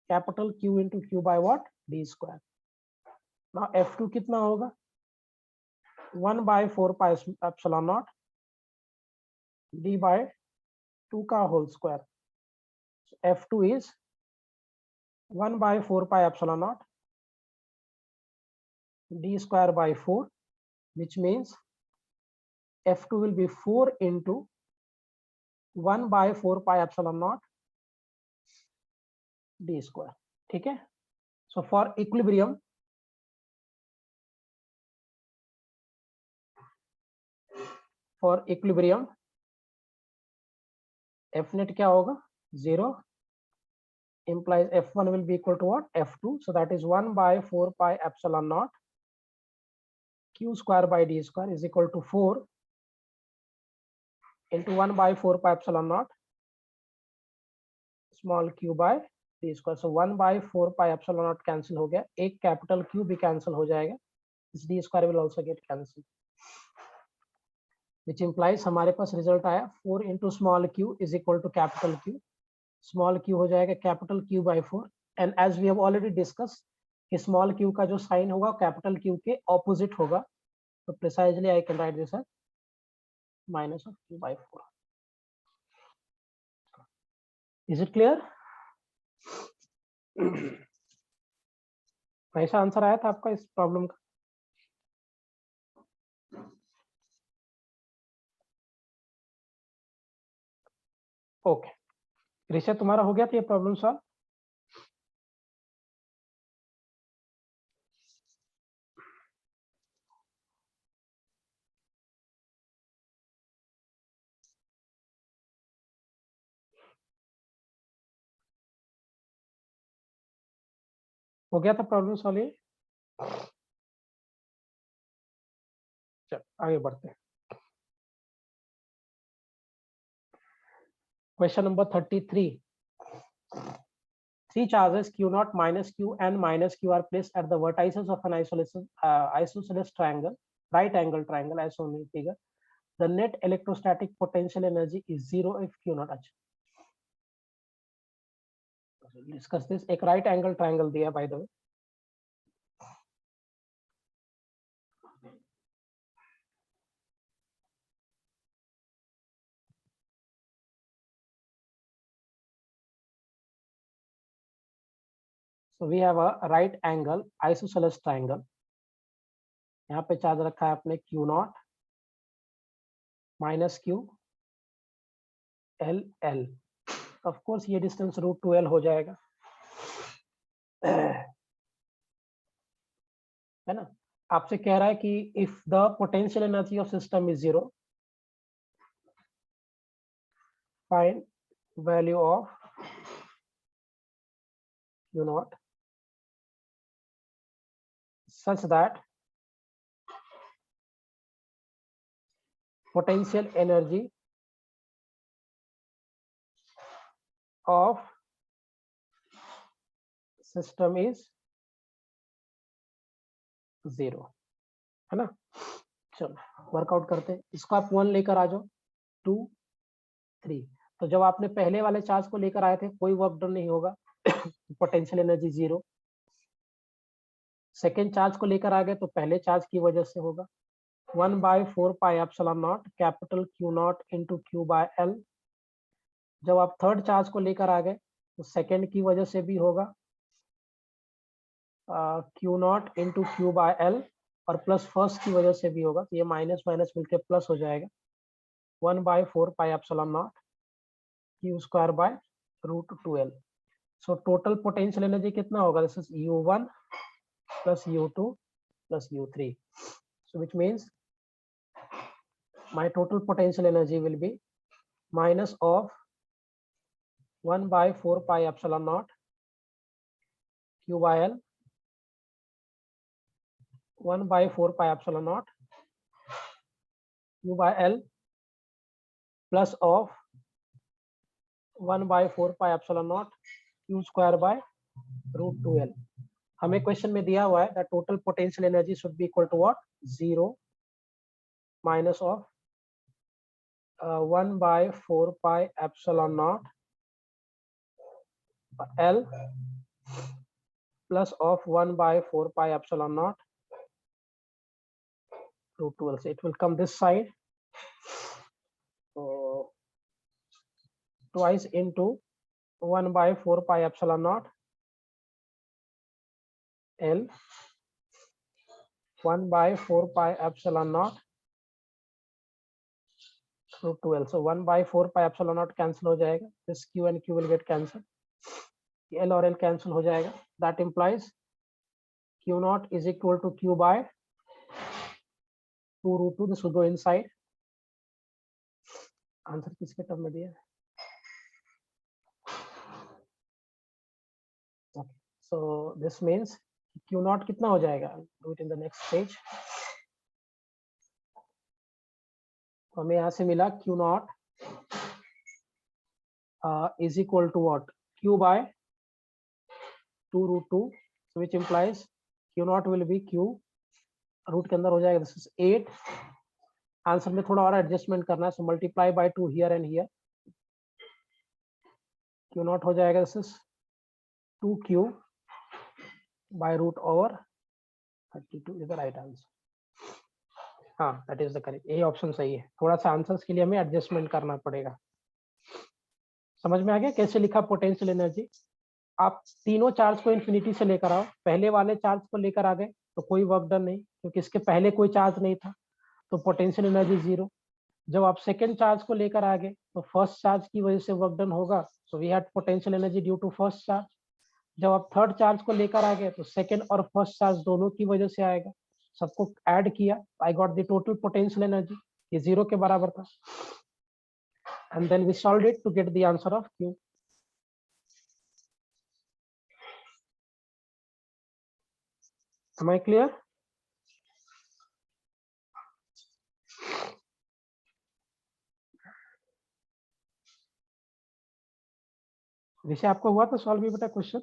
capital Q into Q by what? d square. Now F2 कितना होगा? 1/4 pi epsilon naught d by 2 का whole square. F2 is 1/4 pi epsilon naught d square by 4, which means F2 will be 4 into 1/4 pi epsilon naught d square. ठीक है? So for equilibrium, F net क्या होगा? 0 implies F1 will be equal to what? F2. So that is 1/4 pi epsilon naught Q square by d square is equal to 4 into 1/4 pi epsilon naught small q by d square. So 1/4 pi epsilon naught cancel हो गया, एक कैपिटल Q भी cancel हो जाएगा, इस d square will also get cancelled, which implies हमारे पास रिजल्ट आया 4 into small q is equal to capital Q. Small q हो जाएगा capital Q by 4, and as we have already discussed कि स्मॉल q का जो साइन होगा कैपिटल Q के ऑपोजिट होगा, तो precisely I can write this as minus of Q by 4. Is it clear? ऐसा आंसर आया था आपका इस प्रॉब्लम का? ओके, ऋषभ तुम्हारा हो गया था ये प्रॉब्लम सॉल्व? हो गया था प्रॉब्लम सॉल्व ये? चल आगे बढ़ते हैं। Question number 33. Three charges Q0 minus Q and minus Q are placed at the vertices of an isosceles triangle, right angle triangle as shown in figure. The net electrostatic potential energy is 0 if Q0 achieved. Discuss this. एक right angle triangle दिया by the way. So we have a right angle isosceles triangle. यहाँ पे चार्ज रखा है आपने Q0 minus Q L L. Of course ये डिस्टेंस √2L हो जाएगा, है ना? आपसे कह रहा है कि if the potential energy of system is 0, find value of Q naught such that potential energy of system is 0, है ना। चलो वर्कआउट करते हैं, इसको आप 1 लेकर आ जाओ, 2 3। तो जब आपने पहले वाले चार्ज को लेकर आए थे कोई वर्क डन नहीं होगा, पोटेंशियल एनर्जी 0। सेकेंड चार्ज को लेकर आ गए तो पहले चार्ज की वजह से होगा 1/4 pi epsilon naught capital Q not into Q/L। जब आप थर्ड चार्ज को लेकर आ गए तो सेकेंड की वजह से भी होगा Q नॉट इंटू Q/L, और प्लस फर्स्ट की वजह से भी होगा, तो ये माइनस माइनस मिलकर प्लस हो जाएगा 1/4 pi epsilon not Q² / √2L। So total potential energy कितना होगा, this is U1 plus U2 plus U3, so which means my total potential energy will be minus of 1/4 pi epsilon naught Q/L, 1/4 pi epsilon naught Q/L plus of 1/4 pi epsilon naught Q² / √2L। हमें क्वेश्चन में दिया हुआ है the total potential energy should be equal to what, 0 minus of 1/4 pi epsilon naught L plus of 1/4 pi epsilon naught √2L. So it will come this side, so twice into 1/4 pi epsilon naught L, 1/4 pi epsilon naught √2L. So 1/4 pi epsilon naught cancel हो जाएगा, this Q and Q will get cancelled, L और L cancel हो जाएगा, that implies Q naught is equal to Q/2√2, this will go inside। Answer किसके टर्म में दिया है, okay, so this means Q naught कितना हो जाएगा, do it in the next page। हमें यहाँ से मिला Q naught is equal to what, Q/2√2, so which implies Q naught will be Q, root के अंदर हो जाएगा, दिस इज 8। आंसर में थोड़ा और एडजस्टमेंट करना है, so multiply by 2 here and here, Q naught हो जाएगा this is 2Q by √32 is the right answer. हाँ, दैट इज द करेक्ट, यही ऑप्शन सही है। थोड़ा सा आंसर्स के लिए हमें एडजस्टमेंट करना पड़ेगा। समझ में आ गया कैसे लिखा पोटेंशियल एनर्जी। आप तीनों चार्ज को इन्फिनिटी से लेकर आओ, पहले वाले चार्ज को लेकर आ गए तो कोई वर्क डन नहीं, क्योंकि इसके पहले कोई चार्ज नहीं था, तो पोटेंशियल एनर्जी 0। जब आप सेकेंड चार्ज को लेकर आ गए तो फर्स्ट चार्ज की वजह से वर्क डन होगा, so we had potential energy due to first charge. जब आप थर्ड चार्ज को लेकर आ गए तो सेकेंड और फर्स्ट चार्ज दोनों की वजह से आएगा, सबको ऐड किया, I got the total potential energy, ये 0 के बराबर था, and then we solved it to get the answer of Q। Am I clear? विषय आपको हुआ था सॉल्व भी बेटा क्वेश्चन?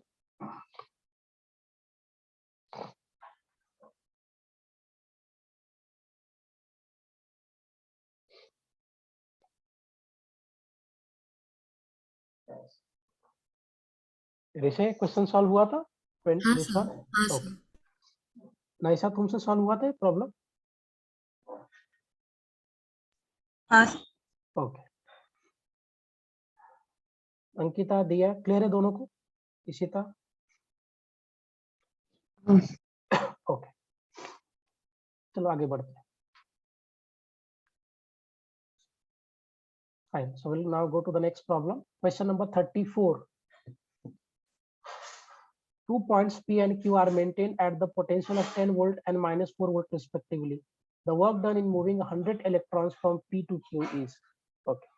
विषय क्वेश्चन सॉल्व हुआ था? नाइसा तुमसे सॉल्व हुआ था प्रॉब्लम? हाँ ओके, अंकिता दिया क्लियर है दोनों को? इशिता? ओके, चलो आगे बढ़ते हैं। Fine, so we'll now go to the next problem. Question number 34. 2 points P and Q are maintained at the potential of 10 volt and -4 volt respectively. The work done in moving 100 electrons from P to Q is, okay.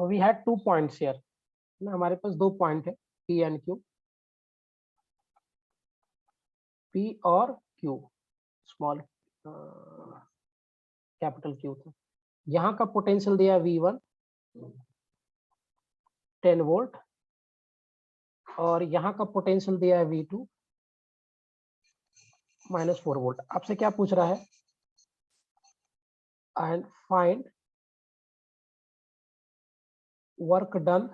So we had 2 points here. ना हमारे पास 2 पॉइंट है P and Q. P और Q, स्मॉल कैपिटल Q था. यहाँ का पोटेंशियल दिया V1 10 वोल्ट और यहाँ का पोटेंशियल दिया है V2 -4 वोल्ट. आपसे क्या पूछ रहा है? And find work done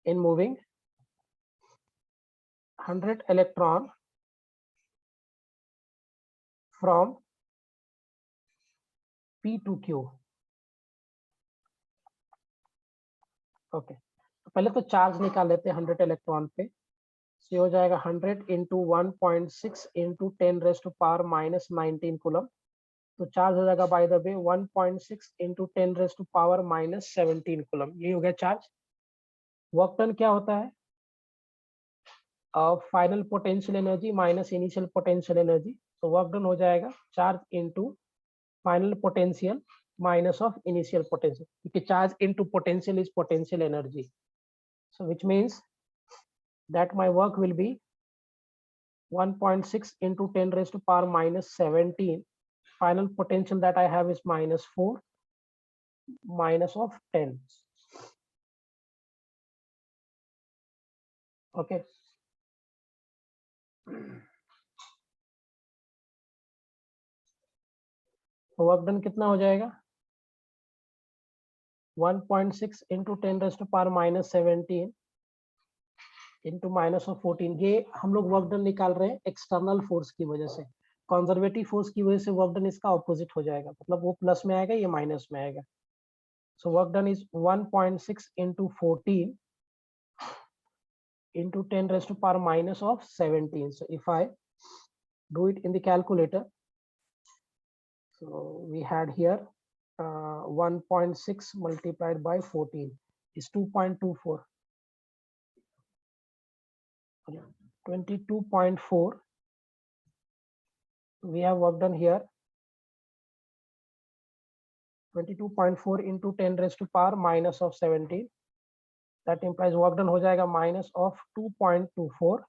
in moving 100 electron from P to Q. Okay, तो पहले तो चार्ज निकाल लेते हैं 100 इलेक्ट्रॉन पे. So हो जाएगा 100 into 1.6 into 10⁻⁻19 कूलम. तो चार्ज हो जाएगा bye the way 1.6 into 10⁻⁻17 coulomb. ये हो गया चार्ज. वर्क डन क्या होता है? Final potential energy minus initial potential energy. तो वर्क डन हो जाएगा charge into final potential minus of initial potential, because charge into potential is potential energy. So which means that my work will be 1.6 into 10⁻⁻17. Final potential that I have is -4 minus of 10. Okay. तो वर्क डन कितना हो जाएगा? 1.6 into 10⁻⁻17 into -14. ये हम लोग वर्क डन निकाल रहे हैं एक्सटर्नल फोर्स की वजह से. कंजर्वेटिव फोर्स की वजह से वर्क डन इसका ऑपोजिट हो जाएगा, मतलब वो प्लस में आएगा, ये माइनस में आएगा. So work done is 1.6 into 14 into 10⁻⁻17. So if I do it in the calculator, so we had here 1.6 multiplied by 14 is 2.24. 22.4. We have work done here 22.4 into 10⁻⁻17. That implies work done हो जाएगा minus of 2.24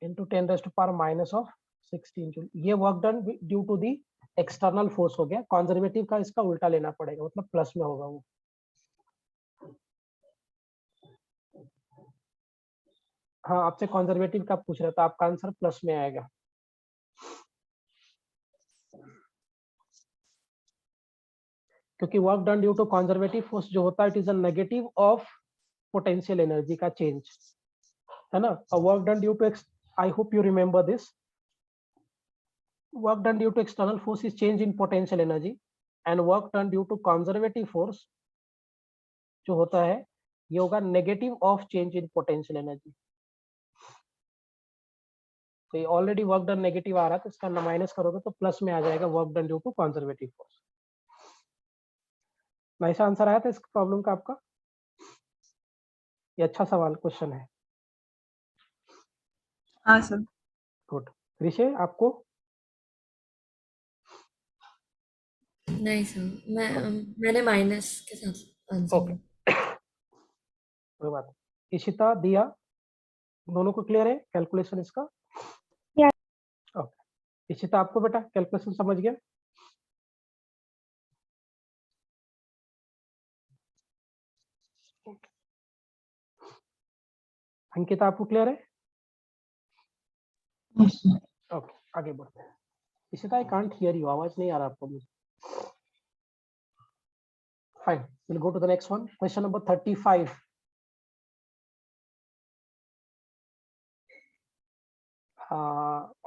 into 10⁻⁻16 जूल. ये work done due to the external force हो गया. कंजर्वेटिव का इसका उल्टा लेना पड़ेगा, मतलब प्लस में होगा वो. हाँ, आपसे कंजर्वेटिव का पूछ रहा था, आपका आंसर प्लस में आएगा. क्योंकि work done due to conservative force जो होता है, it is a negative of potential energy का चेंज, है ना. Work done due to, I hope you remember this, work done due to external force is change in potential energy, and work done due to conservative force जो होता है ये होगा negative of change in potential energy. तो ये ऑलरेडी वर्क डन नेगेटिव आ रहा है, तो इसका माइनस करोगे तो प्लस में आ जाएगा work done due to conservative force. ऐसा आंसर आया था इस प्रॉब्लम का आपका? ये अच्छा सवाल क्वेश्चन है. हाँ सर. गुड. ऋषि आपको? नहीं सर, मैंने माइनस के साथ आंसर. ओके, कोई बात. इशिता, दिया, दोनों को क्लियर है कैलकुलेशन इसका? Yes. ओके. इशिता आपको बेटा कैलकुलेशन समझ गया? अंकिता आपको क्लियर है? ओके, आगे बढ़ते हैं. Ishita, I can't hear you, आवाज नहीं आ रहा आपको मुझे. Fine, will go to the next one. Question number 35.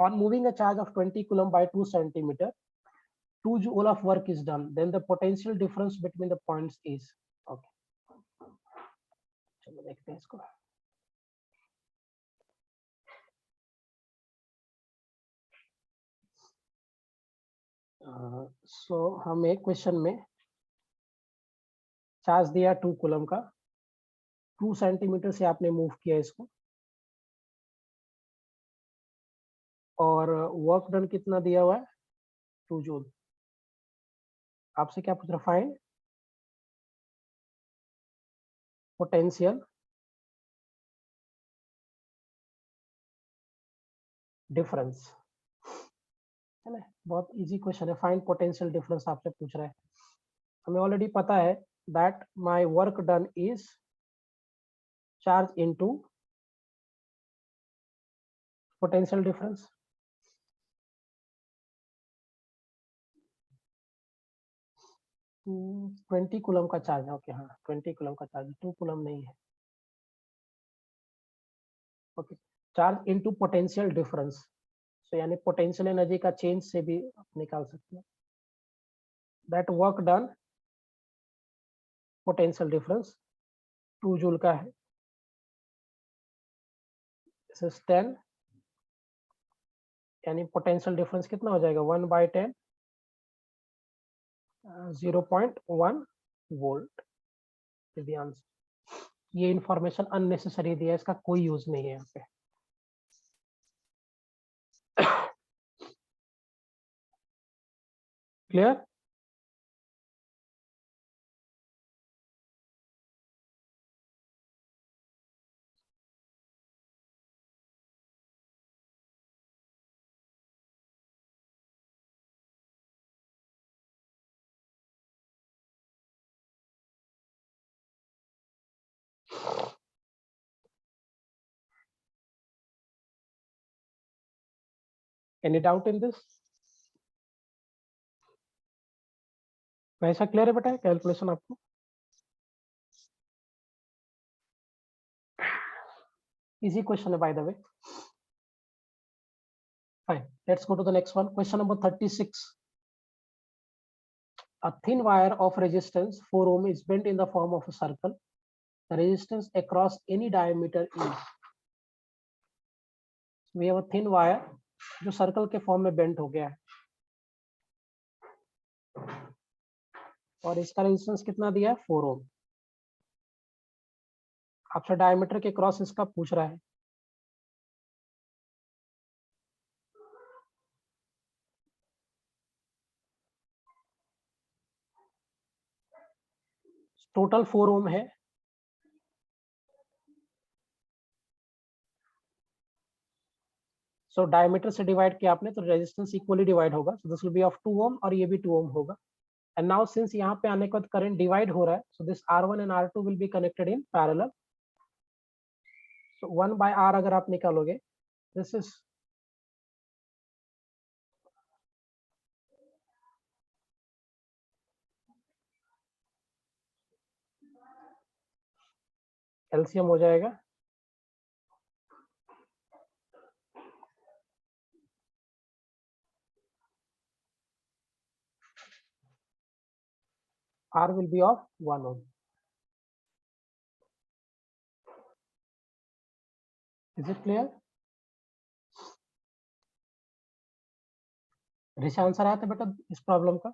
On moving a charge of 20 coulomb by 2 centimeter, 2 joule of work is done. Then the potential difference between the points is. Okay. चलो देखते हैं इसको. So हम एक क्वेश्चन में चार्ज दिया 2 कूलम का, 2 सेंटीमीटर से आपने मूव किया इसको, और वर्क डन कितना दिया हुआ है? 2 जूल. आपसे क्या पूछ रहा, फाइंड पोटेंशियल डिफरेंस, है ना, बहुत इजी क्वेश्चन है। फाइंड पोटेंशियल डिफरेंस आपसे पूछ रहा है। हमें ऑलरेडी पता है that my work done is charge into potential difference. Twenty coulomb का चार्ज है, ओके, हाँ 20 कूलम का चार्ज, 2 कूलम नहीं है, okay. Charge into potential difference, so यानी पोटेंशियल एनर्जी का चेंज से भी आप निकाल सकते हैं। That work done, potential difference 2 joule का है, दिस इज 10, यानी पोटेंशियल डिफरेंस कितना हो जाएगा, 1/10, 0.1 वोल्ट इज द आंसर। ये इंफॉर्मेशन अननेसेसरी दिया है, इसका कोई यूज नहीं है यहाँ पे। Clear? Any doubt in this? वैसा क्लियर है बेटा कैलकुलेशन आपको? इजी क्वेश्चन है by the way. Fine, let's go to the next one, question number 36। A thin wire of resistance 4 ohm is bent in the form of a circle. The resistance across any diameter is, we have a thin wire जो सर्कल के फॉर्म में बेंट हो गया है, और इसका रेजिस्टेंस कितना दिया है, 4 ओम। आपसे डायमीटर के क्रॉस इसका पूछ रहा है। टोटल 4 ओम है, सो डायमीटर से डिवाइड किया आपने तो रेजिस्टेंस इक्वली डिवाइड होगा, so this will be of 2 ओम और ये भी 2 ओम होगा। एंड नाउ सिंस यहाँ पे आने के बाद करंट डिवाइड हो रहा है, so this R1 and R2 will be connected in parallel. So 1/R अगर आप निकालोगे, दिस इज एलसीएम हो जाएगा, R will be of 1 ohm. Is it clear? Rishi answer आया था बेटा इस प्रॉब्लम का?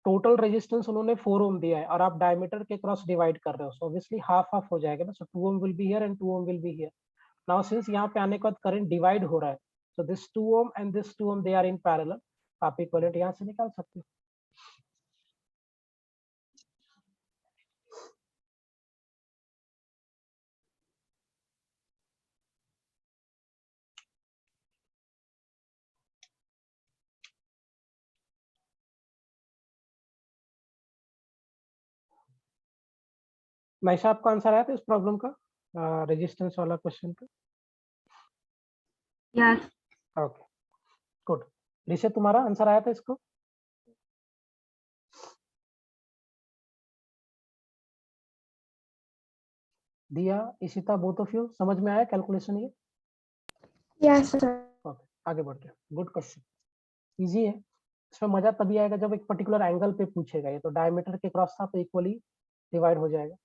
टोटल रेजिस्टेंस उन्होंने 4 ओम दिया है और आप डायमीटर के क्रॉस डिवाइड कर रहे हो, सो ऑब्वियसली हाफ हाफ हो जाएगा ना, सो 2 ohm will be here and 2 ohm will be here. Now since यहाँ पे आने के बाद करंट डिवाइड हो रहा है, so this 2 ohm and this 2 ohm they are in parallel, आप इक्विवेलेंट यहाँ से निकाल सकते हो। नाइशा, आपका आंसर आया था इस प्रॉब्लम का, रेजिस्टेंस वाला क्वेश्चन का? Yes. Okay, good. ऋषि, तुम्हारा आंसर आया था इसको? दिया, इशिता, बोथ ऑफ यू, समझ में आया कैलकुलेशन ये? Yes, sir. ओके, आगे बढ़ते हैं। गुड क्वेश्चन, इजी है। इसमें मजा तभी आएगा जब एक पर्टिकुलर एंगल पे पूछेगा, ये तो डायमीटर के क्रॉस था तो इक्वली डिवाइड हो जाएगा।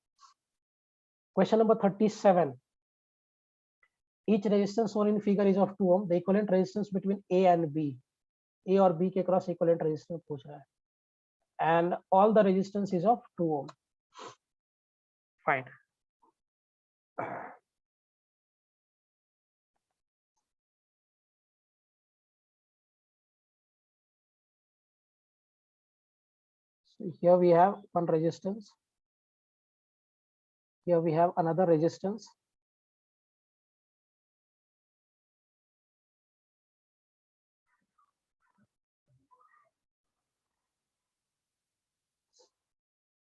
Question number 37, each resistance shown in figure is of 2 ohm, the equivalent resistance between A and B, A और B के क्रॉस equivalent resistance पूछ रहा है, and all the resistance is of 2 ohm. Fine. So here we have one resistance. Here we have another resistance.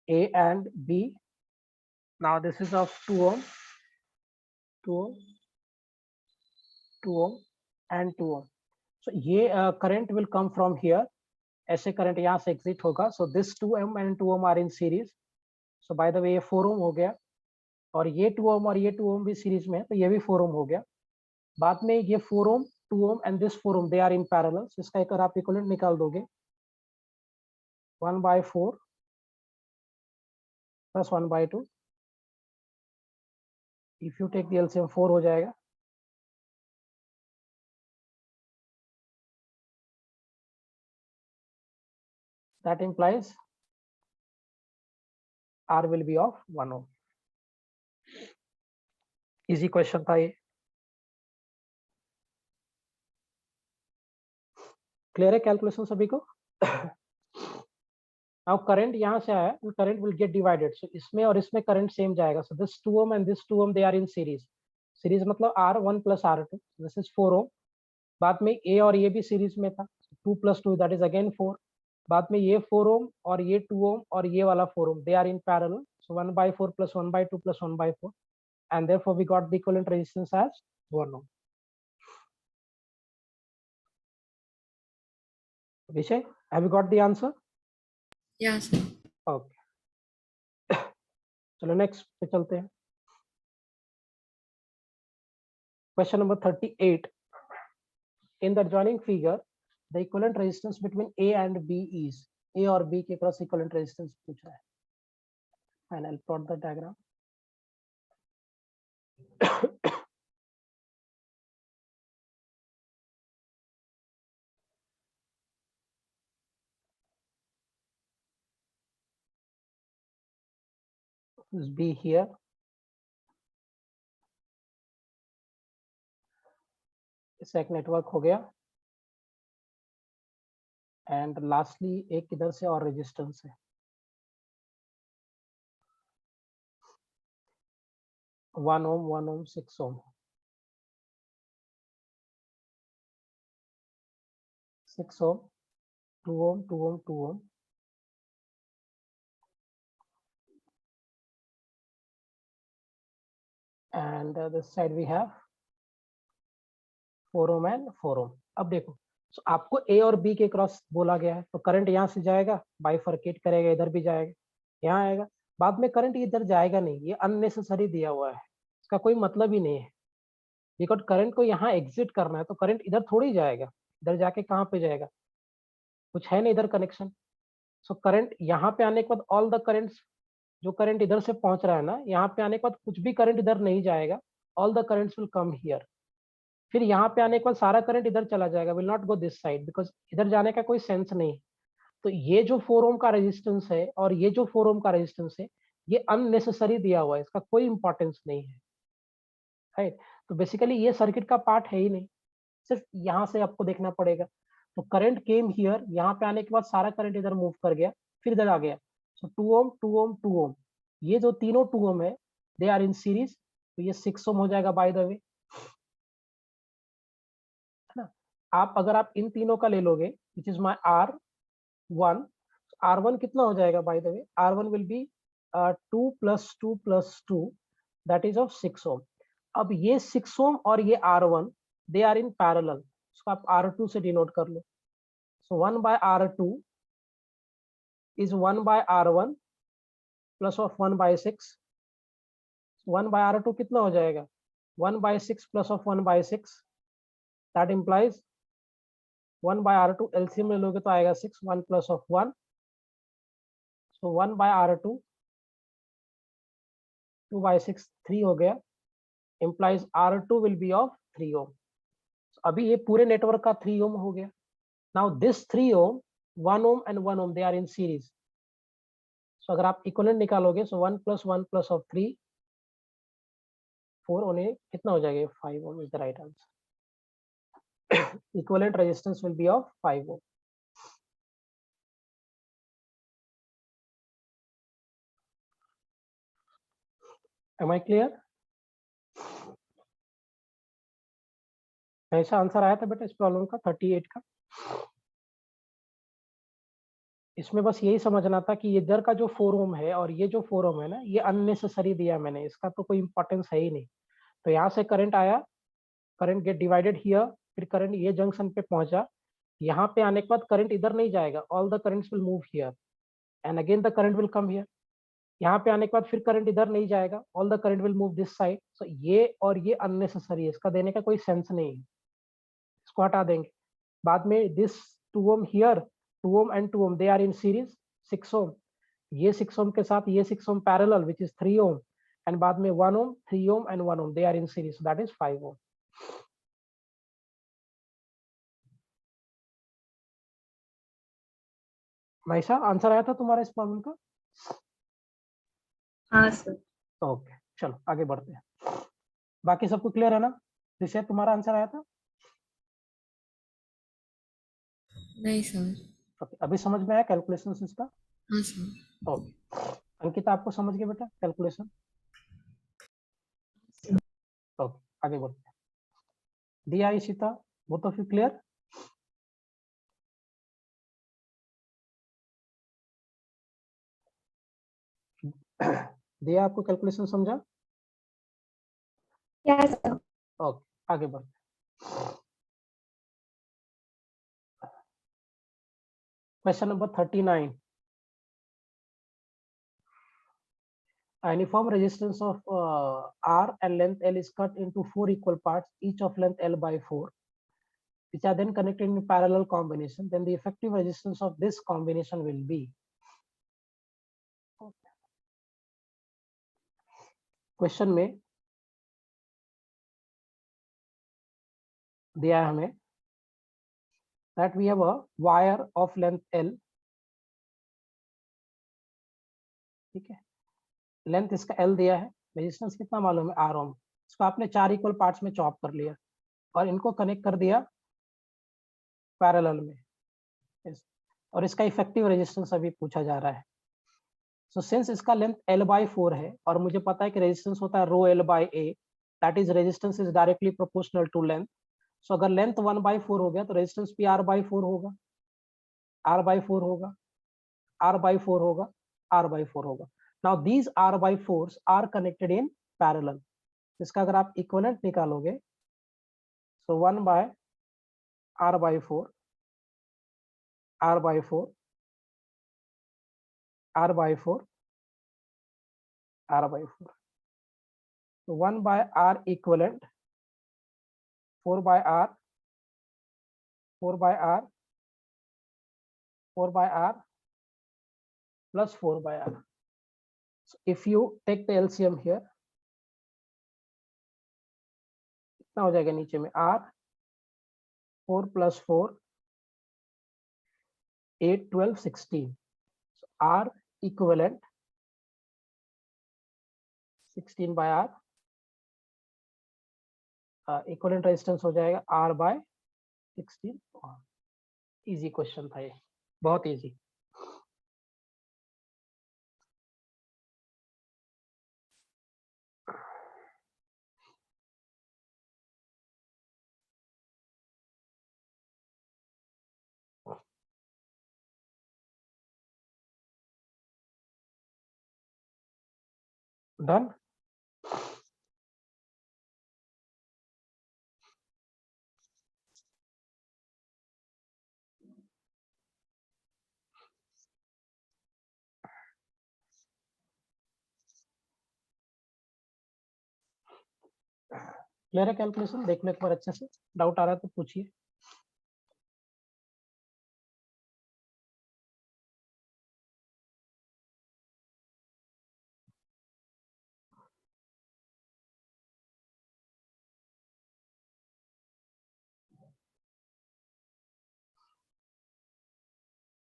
A and B. Now this is of 2 ohm, 2 ohm, 2 ohm and 2 ohm. So ये current will come from here. ऐसे करंट यहाँ से एग्जिट होगा. So this 2 ohm and 2 ohm are in series. So by the way ये 4 ohm हो गया और ये 2 ohm और ये 2 ohm भी सीरीज में है, तो ये भी 4 ohm हो गया. बाद में ये 4 ohm 2 ohm and this 4 ohm they are in parallel. इसका एक आप इक्विवेलेंट निकाल दोगे 1/4 plus 1/2. If you take the LCM 4 हो जाएगा. That implies R will be of 1 ohm. Easy question था ये. क्लियर है कैलकुलेशन सभी को? अब करंट यहाँ से आया, करंट विल गेट डिवाइडेड. सो इसमें और इसमें करंट सेम जाएगा. So this 2 ohm and this 2 ohm they are in series. Series मतलब R1 plus R2. This is 4 ohm. बाद में ए और ये भी सीरीज में था. 2 + 2 दैट इज अगेन 4. बाद में ये 4 ohm और ये 2 ohm और ये वाला 4 ohm they are in parallel. So 1/4 plus 1/2 plus 1/4 and therefore we got the equivalent resistance as 1 ohm. Vishay, have you got the answer? Yeah, sir. Okay. चलो नेक्स्ट पे चलते हैं. Question number 38. In the adjoining figure, the equivalent resistance between A and B is. A और B के क्रॉस equivalent resistance पूछ रहा है. And I'll plot the diagram. This B here. इससे एक नेटवर्क हो गया. एंड लास्टली एक इधर से और रेजिस्टेंस है. 1 ohm, 1 ohm, 6 ohm. 6 ohm, 2 ohm, 2 ohm, 2 ohm. And this side we have 4 ohm and 4 ohm. अब देखो, so आपको A और B के क्रॉस बोला गया है, तो करंट यहाँ से जाएगा, बाइफरकेट करेगा, इधर भी जाएगा, यहाँ आएगा. बाद में करंट इधर जाएगा नहीं, ये अननेसेसरी दिया हुआ है, इसका कोई मतलब ही नहीं है. बिकॉज करंट को यहाँ एग्जिट करना है, तो करंट इधर थोड़ी जाएगा, इधर जाके कहाँ पे जाएगा, कुछ है नहीं इधर कनेक्शन. सो करंट यहाँ पे आने के बाद ऑल द करंट्स, जो करंट इधर से पहुंच रहा है ना, यहाँ पे आने के बाद कुछ भी करंट इधर नहीं जाएगा. All the currents will come here. फिर यहाँ पे आने के बाद सारा करंट इधर चला जाएगा, will not go this side, because इधर जाने का कोई सेंस नहीं है. तो ये जो 4 ओम का रेजिस्टेंस है और ये जो 4 ओम का रेजिस्टेंस है, ये अननेसेसरी दिया हुआ है, इसका कोई इंपॉर्टेंस नहीं है. राइट. तो बेसिकली ये सर्किट का पार्ट है ही नहीं, सिर्फ यहाँ से आपको देखना पड़ेगा. तो करंट केम हियर, यहाँ पे आने के बाद सारा करंट इधर मूव कर गया, फिर इधर आ गया. सो 2 ओम 2 ओम 2 ओम, ये जो तीनों 2 ओम है दे आर इन सीरीज. तो ये 6 ओम हो जाएगा बाय द वे, है ना. आप अगर आप इन तीनों का ले लोगे, which is my R1, R1 कितना हो जाएगा bye the way, R1 will be 2 + 2 + 2 that is of 6 ओम. अब ये 6 ओम और ये R1 they are in parallel, उसको आप R2 से डिनोट कर लो. सो 1/R2 is 1/R1 plus of 1/6. 1/R2 कितना हो जाएगा, 1/6 plus of 1/6. That implies 1/R2 LCM ले लोगे तो आएगा 6, 1 प्लस ऑफ 1. सो 1/R2 2/6 3 हो गया, implies R2 will be of 3 ohm. अभी ये पूरे नेटवर्क का 3 ओम हो गया. Now this 3 ohm, 1 ohm and 1 ohm they are in series. So अगर आप इक्विवेलेंट निकालोगे, सो 1 + 1 प्लस ऑफ 3 4 होने कितना हो जाएगा, 5 ohm is the right answer. equivalent resistance will be of 5 ohm. Am I clear? ऐसा आंसर आया था बेटा इस प्रॉब्लम का 38 का। इसमें बस यही समझना था कि इधर का जो 4 ओम है और ये जो 4 ओम है ना, ये अननेसेसरी दिया मैंने, इसका तो कोई इंपॉर्टेंस है ही नहीं। तो यहाँ से करंट आया, करंट गेट डिवाइडेड हियर, फिर करंट ये जंक्शन पे पहुंचा, यहाँ पे आने के बाद करंट इधर नहीं जाएगा, all the currents will move here and again the current will come here. यहाँ पे आने के बाद फिर करंट इधर नहीं जाएगा, all the current will move this side. So ये और ये अननेसेसरी है, इसका देने का कोई सेंस नहीं है, इसको हटा देंगे। बाद में this 2 ohm here, 2 ohm and 2 ohm they are in series, 6 ohm, ये 6 ओम के साथ ये 6 ohm parallel which is 3 ohm, and बाद में 1 ohm, 3 ohm and 1 ohm they are in series, that is 5 ohm. वैसा आंसर आया था तुम्हारा इस प्रॉब्लम का? हाँ सर। ओके चलो आगे बढ़ते हैं। बाकी सबको क्लियर है ना? जिसे तुम्हारा आंसर आया था? नहीं सर। ओके, अभी समझ में आया कैलकुलेशन इसका? हाँ सर। ओके, अंकिता आपको समझ गया बेटा कैलकुलेशन? ओके आगे बढ़ते हैं। दिया, Ishita, both of you clear? दिया, आपको कैलकुलेशन समझा? Yes sir. ओके आगे बढ़ते हैं। Question number 39। A uniform resistance of R and length L is cut into 4 equal parts, each of length L by 4, which are then connected in parallel combination. Then the effective resistance of this combination will be. Question में दिया है हमें that we have a wire of length L, ठीक है, लेंथ इसका L दिया है, रेजिस्टेंस कितना मालूम है, R ओम। इसको आपने 4 इक्वल पार्ट्स में चॉप कर लिया और इनको कनेक्ट कर दिया पैरेलल में, और इसका इफेक्टिव रेजिस्टेंस अभी पूछा जा रहा है। सो सिंस इसका लेंथ L by 4 है और मुझे पता है कि रेजिस्टेंस होता है rho L by A, that is resistance is directly proportional to length. So अगर लेंथ 1 by 4 हो गया तो रेजिस्टेंस भी R by 4 होगा, R by 4 होगा, R by 4 होगा, R by 4 होगा। Now these R by 4s are connected in parallel. इसका अगर आप इक्विवेलेंट निकालोगे, सो 1 by R by 4, R by 4, R by 4, R by 4, so 1 by R equivalent, 4 by R, 4 by R, 4 by R plus 4 by R. So if you take the LCM here, कितना हो जाएगा नीचे में, R 4 plus 4 8 12 16, so R equivalent 16 by R, equivalent resistance हो जाएगा R by 16। इजी क्वेश्चन था ये, बहुत इजी। डन? क्लियर है कैलकुलेशन? देख लो एक बार अच्छे से, डाउट आ रहा है तो पूछिए।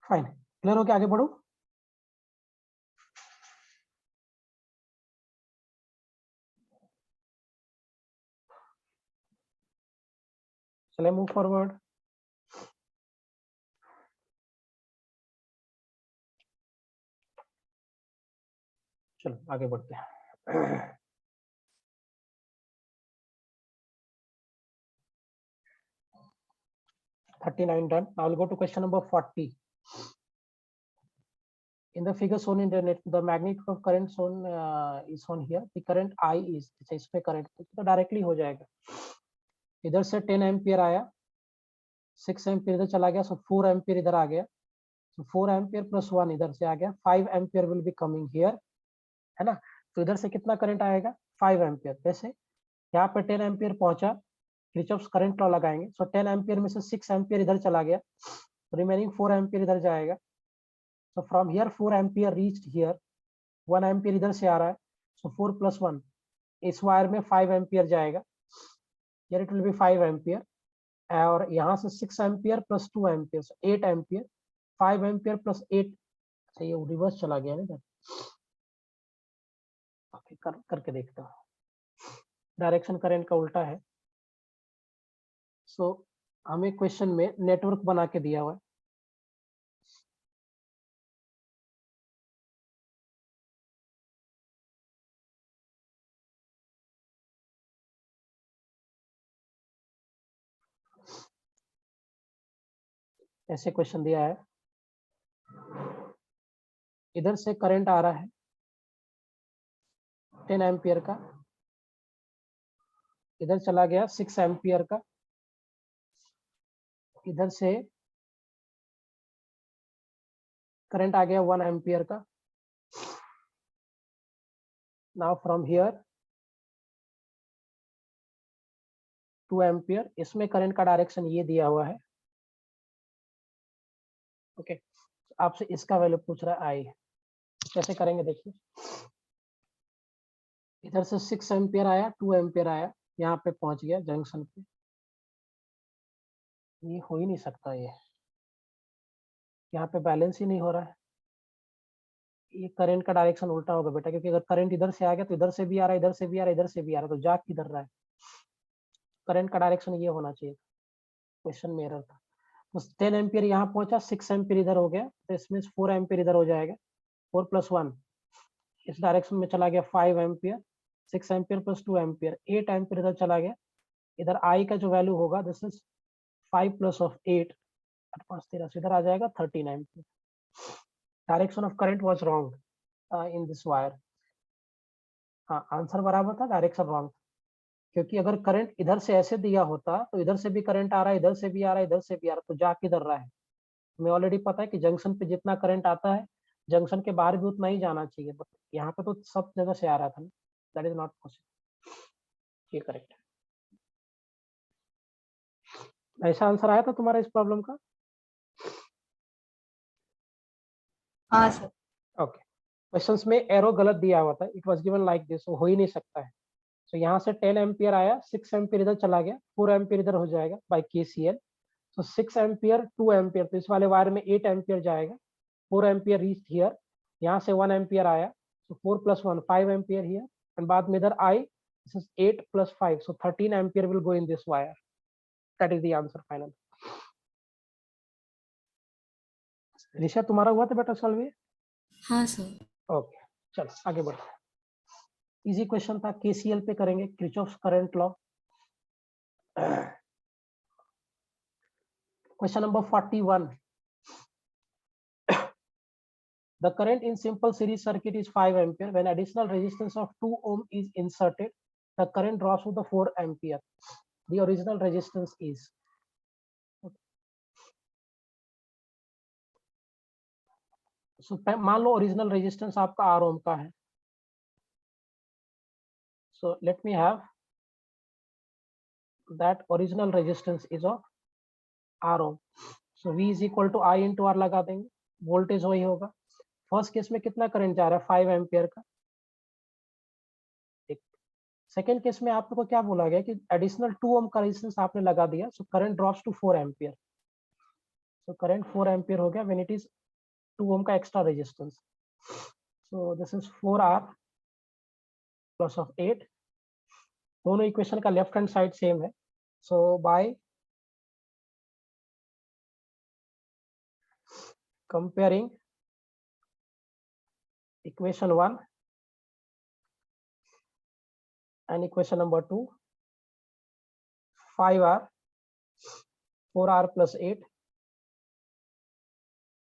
फाइन, क्लियर हो गया, आगे बढ़ो। चले मूव फॉरवर्ड। चलो आगे बढ़ते हैं। 39 done. Now I'll go to question number 40. In the figure shown in the magnitude of current shown is shown here. The current I is, इसमें current तो डायरेक्टली हो जाएगा. इधर से 10 एम्पियर आया, 6 एम्पियर इधर चला गया, so 4 एम्पियर इधर आ गया, so 4 एम्पियर प्लस 1 इधर से आ गया, 5 ampere will be coming here, है ना. तो इधर से कितना करंट आएगा? 5 एम्पियर. जैसे यहाँ पे 10 एम्पियर पहुंचा, किरचॉफ्स करंट लॉ लगाएंगे, सो 10 एम्पियर में से 6 एम्पियर इधर चला गया, रिमेनिंग 4 एम्पियर इधर जाएगा. So from here 4 ampere reached here, 1 ampere इधर से आ रहा है, so 4 plus 1 इस वायर में 5 ampere जाएगा, here it will be 5 ampere, और यहाँ से 6 ampere plus 2 ampere, so 8 ampere, 5 ampere plus 8, अच्छा ये रिवर्स चला गया ना इधर, ओके करके देखता हूँ, डायरेक्शन करंट का उल्टा है. सो हमें क्वेश्चन में नेटवर्क बना के दिया हुआ है, ऐसे क्वेश्चन दिया है, इधर से करंट आ रहा है 10 एम्पियर का, इधर चला गया 6 एम्पियर का, इधर से करंट आ गया 1 एम्पियर का. नाउ फ्रॉम हियर 2 एम्पियर, इसमें करंट का डायरेक्शन ये दिया हुआ है. ओके आपसे इसका वैल्यू पूछ रहा है आई, कैसे करेंगे देखिए. इधर से 6 एम्पियर आया, 2 एम्पियर आया, यहाँ पे पहुंच गया जंक्शन पे. ये हो ही नहीं सकता, ये यहाँ पे बैलेंस ही नहीं हो रहा है. ये करंट का डायरेक्शन उल्टा होगा बेटा, क्योंकि अगर करंट इधर से आ गया तो इधर से भी आ रहा है, इधर से भी आ रहा है, इधर से भी आ रहा है, तो जा किधर रहा है. करंट का डायरेक्शन ये होना चाहिए. क्वेश्चन में एरर था. तो 10 एम्पियर यहाँ पहुंचा, 6 एम्पियर इधर हो गया, तो इसमें 4 एम्पियर इधर हो जाएगा, 4 plus 1 इस डायरेक्शन में चला गया 5 ampere, 6 ampere plus 2 ampere, 8 ampere इधर चला गया. इधर आई का जो वैल्यू होगा, दिस इज 5 प्लस ऑफ 8, 5 13, इधर आ जाएगा 13 ampere. Direction of current was wrong in this wire. हाँ आंसर बराबर था, डायरेक्शन रॉन्ग, क्योंकि अगर करंट इधर से ऐसे दिया होता तो इधर से भी करंट आ रहा है, इधर से भी आ रहा है, इधर से भी आ रहा है, तो जा किधर रहा है. हमें ऑलरेडी पता है कि जंक्शन पे जितना करंट आता है, जंक्शन के बाहर भी उतना ही जाना चाहिए, बट यहाँ पे तो सब जगह से आ रहा था ना. That is not possible. ये करेक्ट है. ऐसा आंसर आया था तुम्हारा इस प्रॉब्लम का? हाँ सर. ओके. क्वेश्चंस में एरो गलत दिया हुआ था, it was given like this, हो ही नहीं सकता है. तो यहाँ से 10 एम्पियर आया, 6 एम्पियर इधर चला गया, 4 एम्पियर इधर हो जाएगा बाय केसीएल. तो 6 एम्पियर 2 एम्पियर, तो इस वाले वायर में 8 एम्पियर जाएगा, 4 एम्पियर रीच हियर, यहाँ से 1 एम्पियर आया, so 4 plus 1 5 ampere here, and बाद में इधर आई, this is 8 plus 5, so 13 ampere will go in this wire. That is the answer final. Risha तुम्हारा हुआ था बेटा सॉल्व ये? हाँ सर. ओके चलो आगे बढ़ते हैं. इजी क्वेश्चन था, केसीएल पे करेंगे, Kirchhoff's current law. Question number 41. The current in simple series circuit is 5 ampere. When additional resistance of 2 ohm is inserted, the current drops to the 4 ampere. The original resistance is. So मान लो ओरिजिनल रेजिस्टेंस आपका R ओम का है. So let me have that original resistance is of R ohm. So V is equal to I into R लगा देंगे, वोल्टेज वही होगा. फर्स्ट केस में कितना करंट जा रहा है? 5 एम्पियर का. सेकेंड केस में आप लोगों को क्या बोला गया कि एडिशनल 2 ओम का रेजिस्टेंस आपने लगा दिया, so current drops to 4 ampere. So current 4 ampere हो गया व्हेन इट इज 2 ओम का extra resistance. So this is 4R plus of 8. दोनों इक्वेशन का लेफ्ट हैंड साइड सेम है. So by comparing equation 1 and equation number 2, 5R 4r plus 8,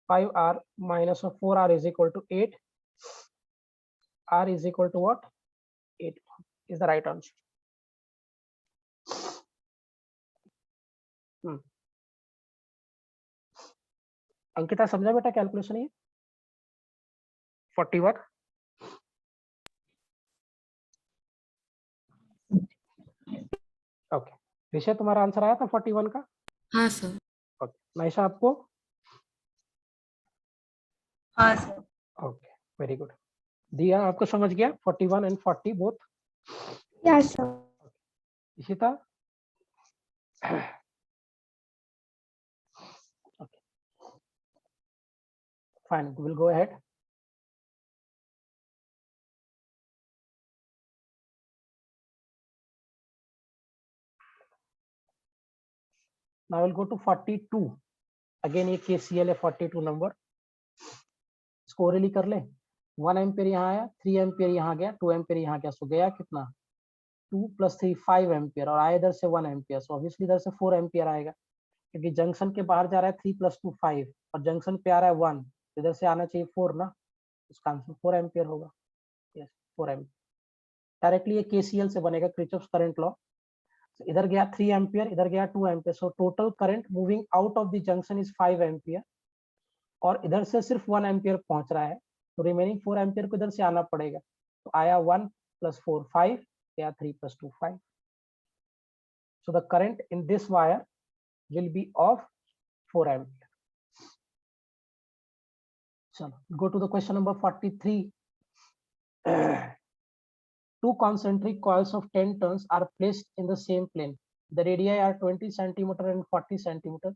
5r minus of 4r is equal to 8. R is equal to what? 8 is the right answer. Ankita समझा बेटा कैलकुलेशन ये 41. ओके ऋषा तुम्हारा आंसर आया था 41 का? हाँ सर। ओके नाइशा आपको? हाँ सर। Okay very good. दिया आपको समझ गया 41 and 40 both? Yes sir. Ishita? Okay. Fine, we'll go ahead. Now we'll go to 42. Again ये KCL है 42 नंबर. इसको ओरली कर ले. 1 एम्पियर यहाँ आया, 3 एम्पियर यहाँ गया, 2 एम्पियर यहाँ गया. सो गया कितना? 2 + 3 5 एम्पियर और आया इधर से 1 एम्पियर. सो ऑब्वियसली इधर से 4 एम्पियर आएगा क्योंकि जंक्शन के बाहर जा रहा है 3 + 2 5 और जंक्शन पे आ रहा है 1. इधर से आना चाहिए 4 ना. इसका आंसर 4 एम्पियर होगा. Yes 4 ampere. डायरेक्टली ये KCL से बनेगा, किरचॉफ्स करंट लॉ. इधर गया 3 एम्पियर, इधर गया 2 ampere. So total current moving out of the junction is 5 ampere और इधर से सिर्फ 1 एम्पियर पहुंच रहा है. तो रिमेनिंग 4 एम्पियर को इधर से आना पड़ेगा. तो आया 1 + 4 5 या 3 + 2 5. So the current in this wire will be of 4 ampere. चलो go to the question number 43. Two concentric coils of 10 turns are placed in the same plane. The radii are 20 centimeter and 40 centimeter.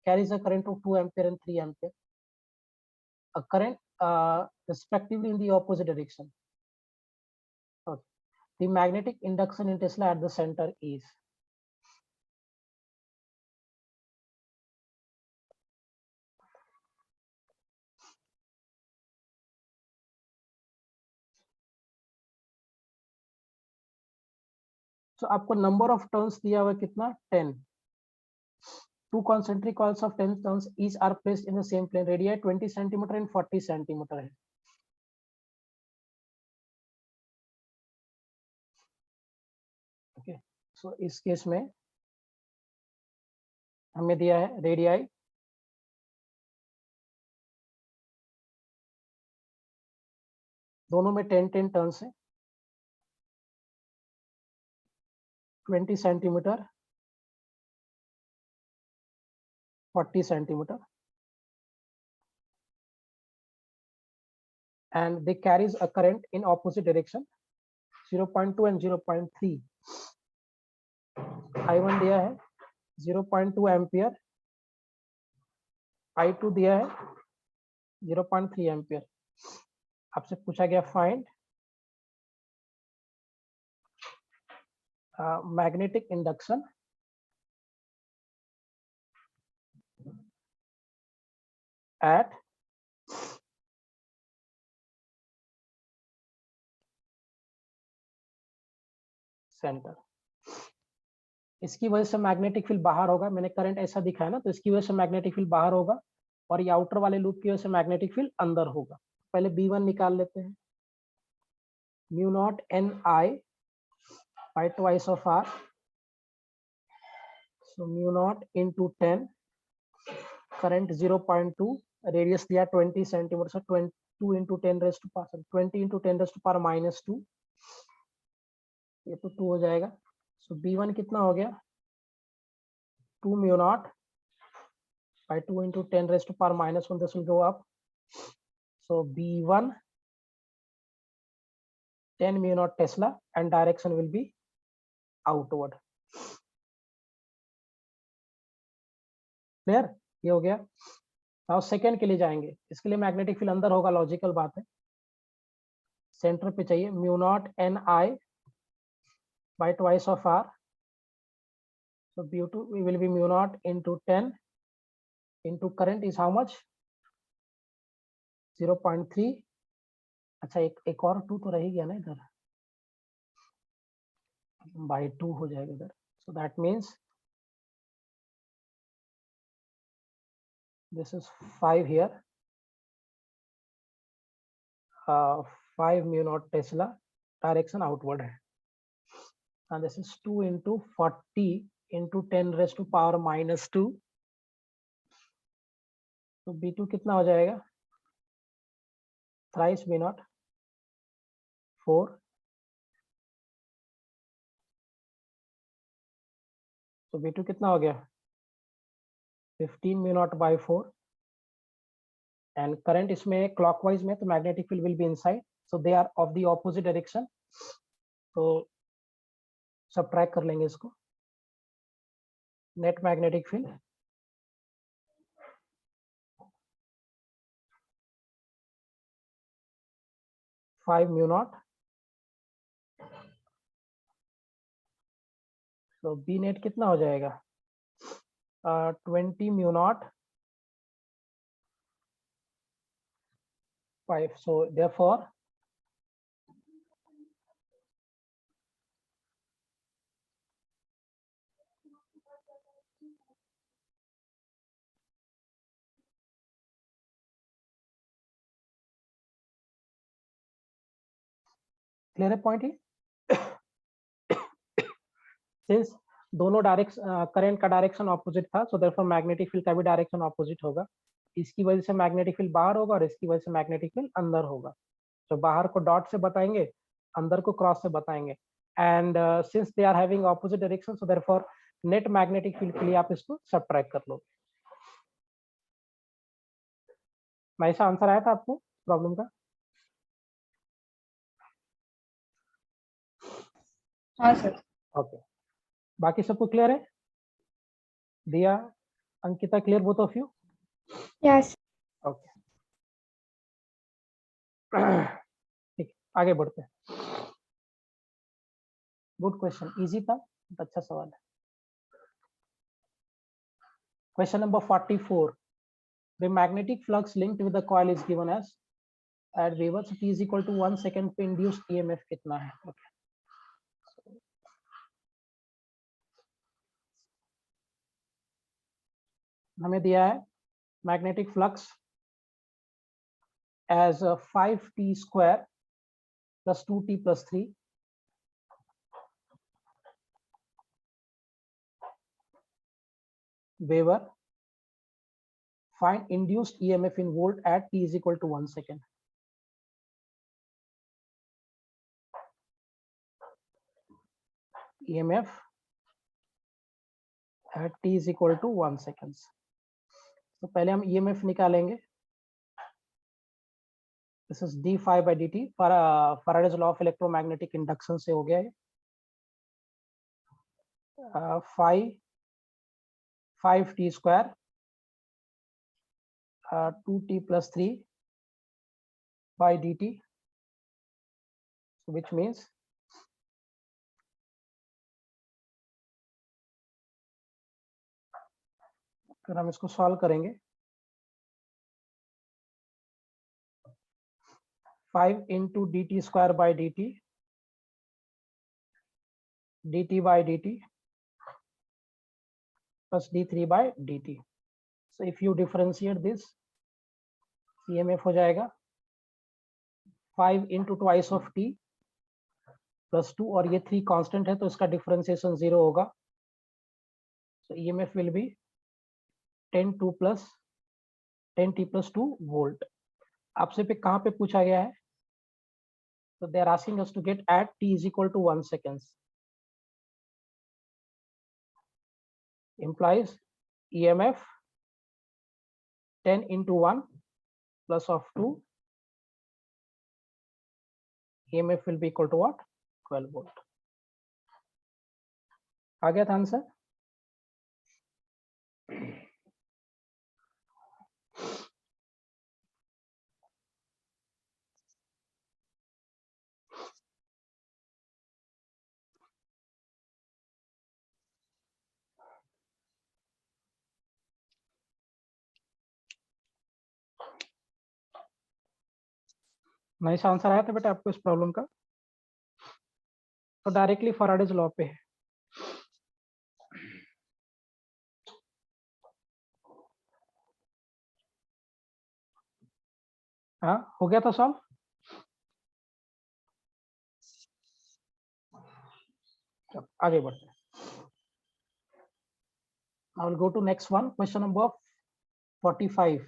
Carries a current of 2 ampere and 3 ampere. A current respectively in the opposite direction. Okay. The magnetic induction in Tesla at the center is. So आपको number of turns दिया हुआ कितना? 10. Two concentric coils of 10 turns each are placed in the same plane. Radii 20 centimeter and 40 centimeter है. Okay. So इस केस में हमें दिया है रेडियाई दोनों में 10 टर्न्स है. 20 centimetre 40 centimetre and they carries a current in opposite direction 0.2 and 0.3. I1 दिया है 0.2 एम्पियर, I2 दिया है 0.3 एम्पियर. आपसे पूछा गया find magnetic induction at centre. इसकी वजह से मैग्नेटिक फील्ड बाहर होगा. मैंने करंट ऐसा दिखाया ना, तो इसकी वजह से मैग्नेटिक फील्ड बाहर होगा और ये आउटर वाले लूप की वजह से मैग्नेटिक फील्ड अंदर होगा. पहले B1 निकाल लेते हैं. Mu naught NI by twice of R. So mu naught into 10. Current 0.2. Radius दिया 20 centimetre. So 22 into 10 raised to power 20 into 10 raised to power -2. ये तो 2 हो जाएगा. So B1 कितना हो गया? 2 mu naught by 2 into 10 raised to power -1. This will go up. So B1 10 mu naught Tesla and direction will be outward. Clear? ये हो गया. नाउ सेकंड के लिए जाएंगे. इसके लिए मैग्नेटिक फील्ड अंदर होगा, लॉजिकल बात है. सेंटर पे चाहिए. Mu naught NI by twice of R. So B2 will be mu naught into 10 into current is how much? 0.3. अच्छा एक और 2 तो रह ही गया ना इधर, by 2 हो जाएगा इधर. So that means this is 5 here, 5 mu naught Tesla, direction outward है, and this is 2 into 40 into 10 raised to power minus 2, तो B2 कितना हो जाएगा, थ्राइस B naught 4, तो B2 कितना हो गया 15 mu naught by 4, and current इसमें clockwise में, तो magnetic field will be inside, so they are of the opposite direction, तो subtract कर लेंगे इसको, net magnetic field five mu naught, तो बी नेट कितना हो जाएगा 20 mu naught 5, so therefore clear है पॉइंट ही, सिंस दोनों डायरेक्शन करंट का डायरेक्शन ऑपोजिट था, सो देयरफॉर मैग्नेटिक फील्ड का भी डायरेक्शन ऑपोजिट होगा, इसकी वजह से मैग्नेटिक फील्ड बाहर होगा और इसकी वजह से मैग्नेटिक फील्ड अंदर होगा, तो बाहर को डॉट से बताएंगे, अंदर को क्रॉस से बताएंगे, and since they are having opposite direction, so therefore net magnetic field के लिए आप इसको सब्ट्रैक्ट कर लो। ऐसा आंसर आया था आपको प्रॉब्लम का? हाँ सर। ओके, बाकी सबको क्लियर है? दिया, Ankita, clear both of you? Yes. Okay, ठीक, आगे बढ़ते हैं। गुड क्वेश्चन, इजी था, अच्छा सवाल है। Question number 44, the magnetic flux linked with the coil is given as at Weber, so t is equal to 1 second पे induced EMF कितना है? Okay. हमें दिया है magnetic flux as 5t square plus 2t plus 3 Weber, find induced EMF in volt at t is equal to 1 second. EMF at t is equal to 1 seconds. तो पहले हम EMF निकालेंगे, this is d phi by dt, Faraday's law of electromagnetic induction से हो गया है, phi 5t square 2t plus 3 by dt, which means अगर हम इसको सॉल्व करेंगे 5 into dt square by dt dt by dt plus d3 by dt, so if you differentiate this, EMF हो जाएगा 5 into twice of t plus 2, और ये 3 कांस्टेंट है तो इसका डिफरेंशिएशन 0 होगा, so EMF will be 10t plus 2 volt. आपसे पे कहाँ पे पूछा गया है, so they are asking us to get at t is equal to 1 seconds, implies EMF 10 into 1 plus of 2, EMF will be equal to what? 12 volt. आ गया था आंसर? नाइस आंसर आया था बेटा आपको इस प्रॉब्लम का, तो डायरेक्टली फैराडेज लॉ पे है। हाँ, हो गया था सॉल्व? चलो आगे बढ़ते हैं. I will go to next one. Question number 45.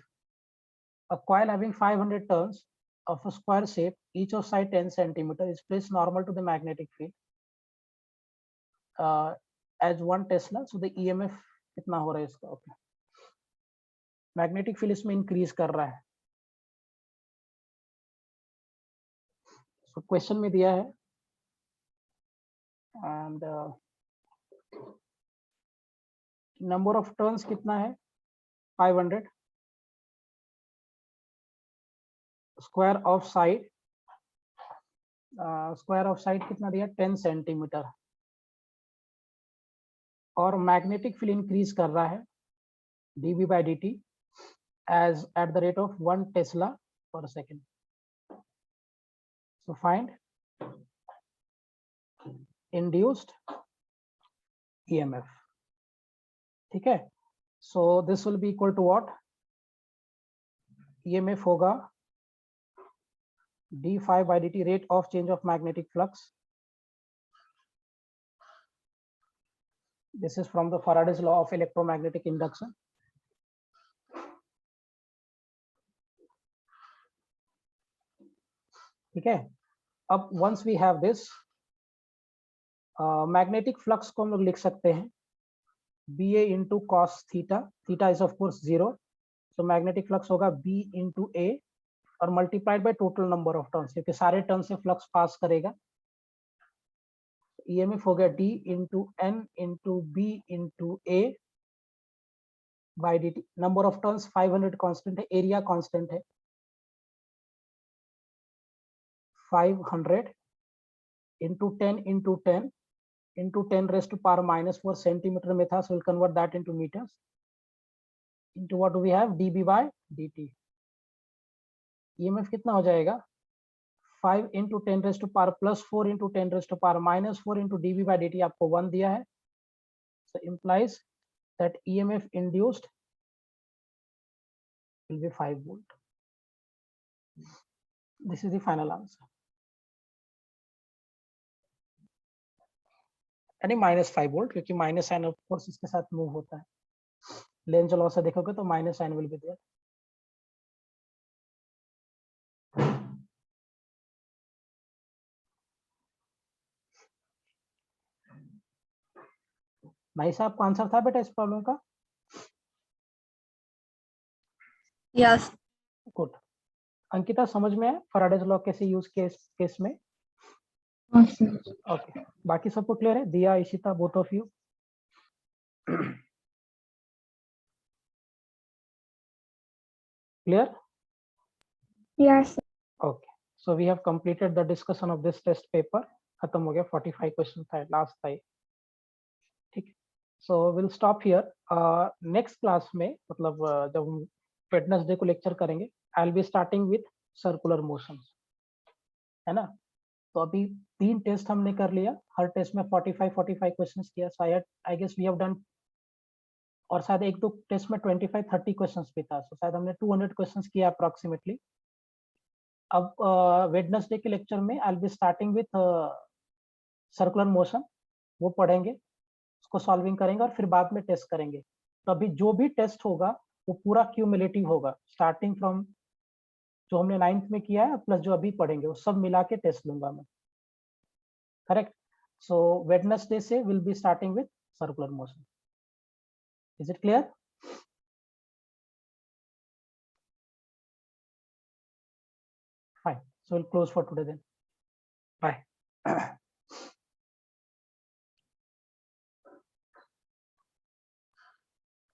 A coil having 500 turns of a square shape, each of side 10 centimeter, is placed normal to the magnetic field as 1 Tesla. So the EMF कितना हो रहा है इसका? Okay. मैग्नेटिक फील्ड इसमें इंक्रीज कर रहा है. So क्वेश्चन में दिया है एंड नंबर ऑफ टर्न्स कितना है? 500. स्क्वायर ऑफ साइड कितना दिया? 10 सेंटीमीटर. और मैग्नेटिक फील्ड इंक्रीज कर रहा है dB by dt as at the rate of 1 Tesla per second. So find induced EMF. ठीक है. So this will be equal to what? EMF होगा d5 by dt, rate of change of magnetic flux. This is from the Faraday's law of electromagnetic induction. ठीक है. अब once we have this, magnetic flux को हम लोग लिख सकते हैं BA into cos theta. Theta is of course 0. So magnetic flux होगा B into A और multiplied by total number of turns, क्योंकि सारे टर्न से फ्लक्स पास करेगा. EMF हो गया D into N into B into A by dt. Number of turns 500 constant है, एरिया कांस्टेंट है 500 into 10 into 10 into 10 raised to power minus 4 centimetre में था. So we'll convert that into meters. Into what do we have? dB by dt. EMF कितना हो जाएगा? 5 into 10 raised to power plus 4 into 10 raised to power minus 4 into dB by dt आपको 1 दिया है. So implies that EMF induced will be 5 volt. This is the final answer. यानी -5 वोल्ट, क्योंकि माइनस साइन ऑफ कोर्स इसके साथ मूव होता है. लेंज लॉ से देखोगे तो minus sign will be there. भाई साहब को आंसर था बेटा इस प्रॉब्लम का? Yes. गुड. अंकिता समझ में है फैराडेज लॉ कैसे यूज किया इस केस में? ओके. बाकी सबको क्लियर है? दिया, Ishita, both of you? Clear? Yes. Okay. So we have completed the discussion of this test paper. खत्म हो गया. 45 क्वेश्चन था, लास्ट था ये. ठीक है. So will stop here. Next class में मतलब जब हम वेडनेसडे को लेक्चर करेंगे, आई will be starting with circular motions, है ना. तो अभी 3 टेस्ट हमने कर लिया. हर टेस्ट में 45 क्वेश्चंस किया. शायद I guess we have done, और शायद 1-2 टेस्ट में 25-30 क्वेश्चंस भी था. तो शायद हमने 200 क्वेश्चंस किया अप्रोक्सीमेटली. अब वेडनेसडे के लेक्चर में आई will be starting with circular motion. वो पढ़ेंगे, उसको सॉल्विंग करेंगे और फिर बाद में टेस्ट करेंगे. तो अभी जो भी टेस्ट होगा वो पूरा क्यूमुलेटिव होगा, स्टार्टिंग फ्रॉम जो हमने 9th में किया है प्लस जो अभी पढ़ेंगे, वो सब मिला के टेस्ट लूंगा मैं. करेक्ट. सो वेडनेसडे से will be starting with circular motion. Is it clear? Fine. So we'll close for today then. Bye.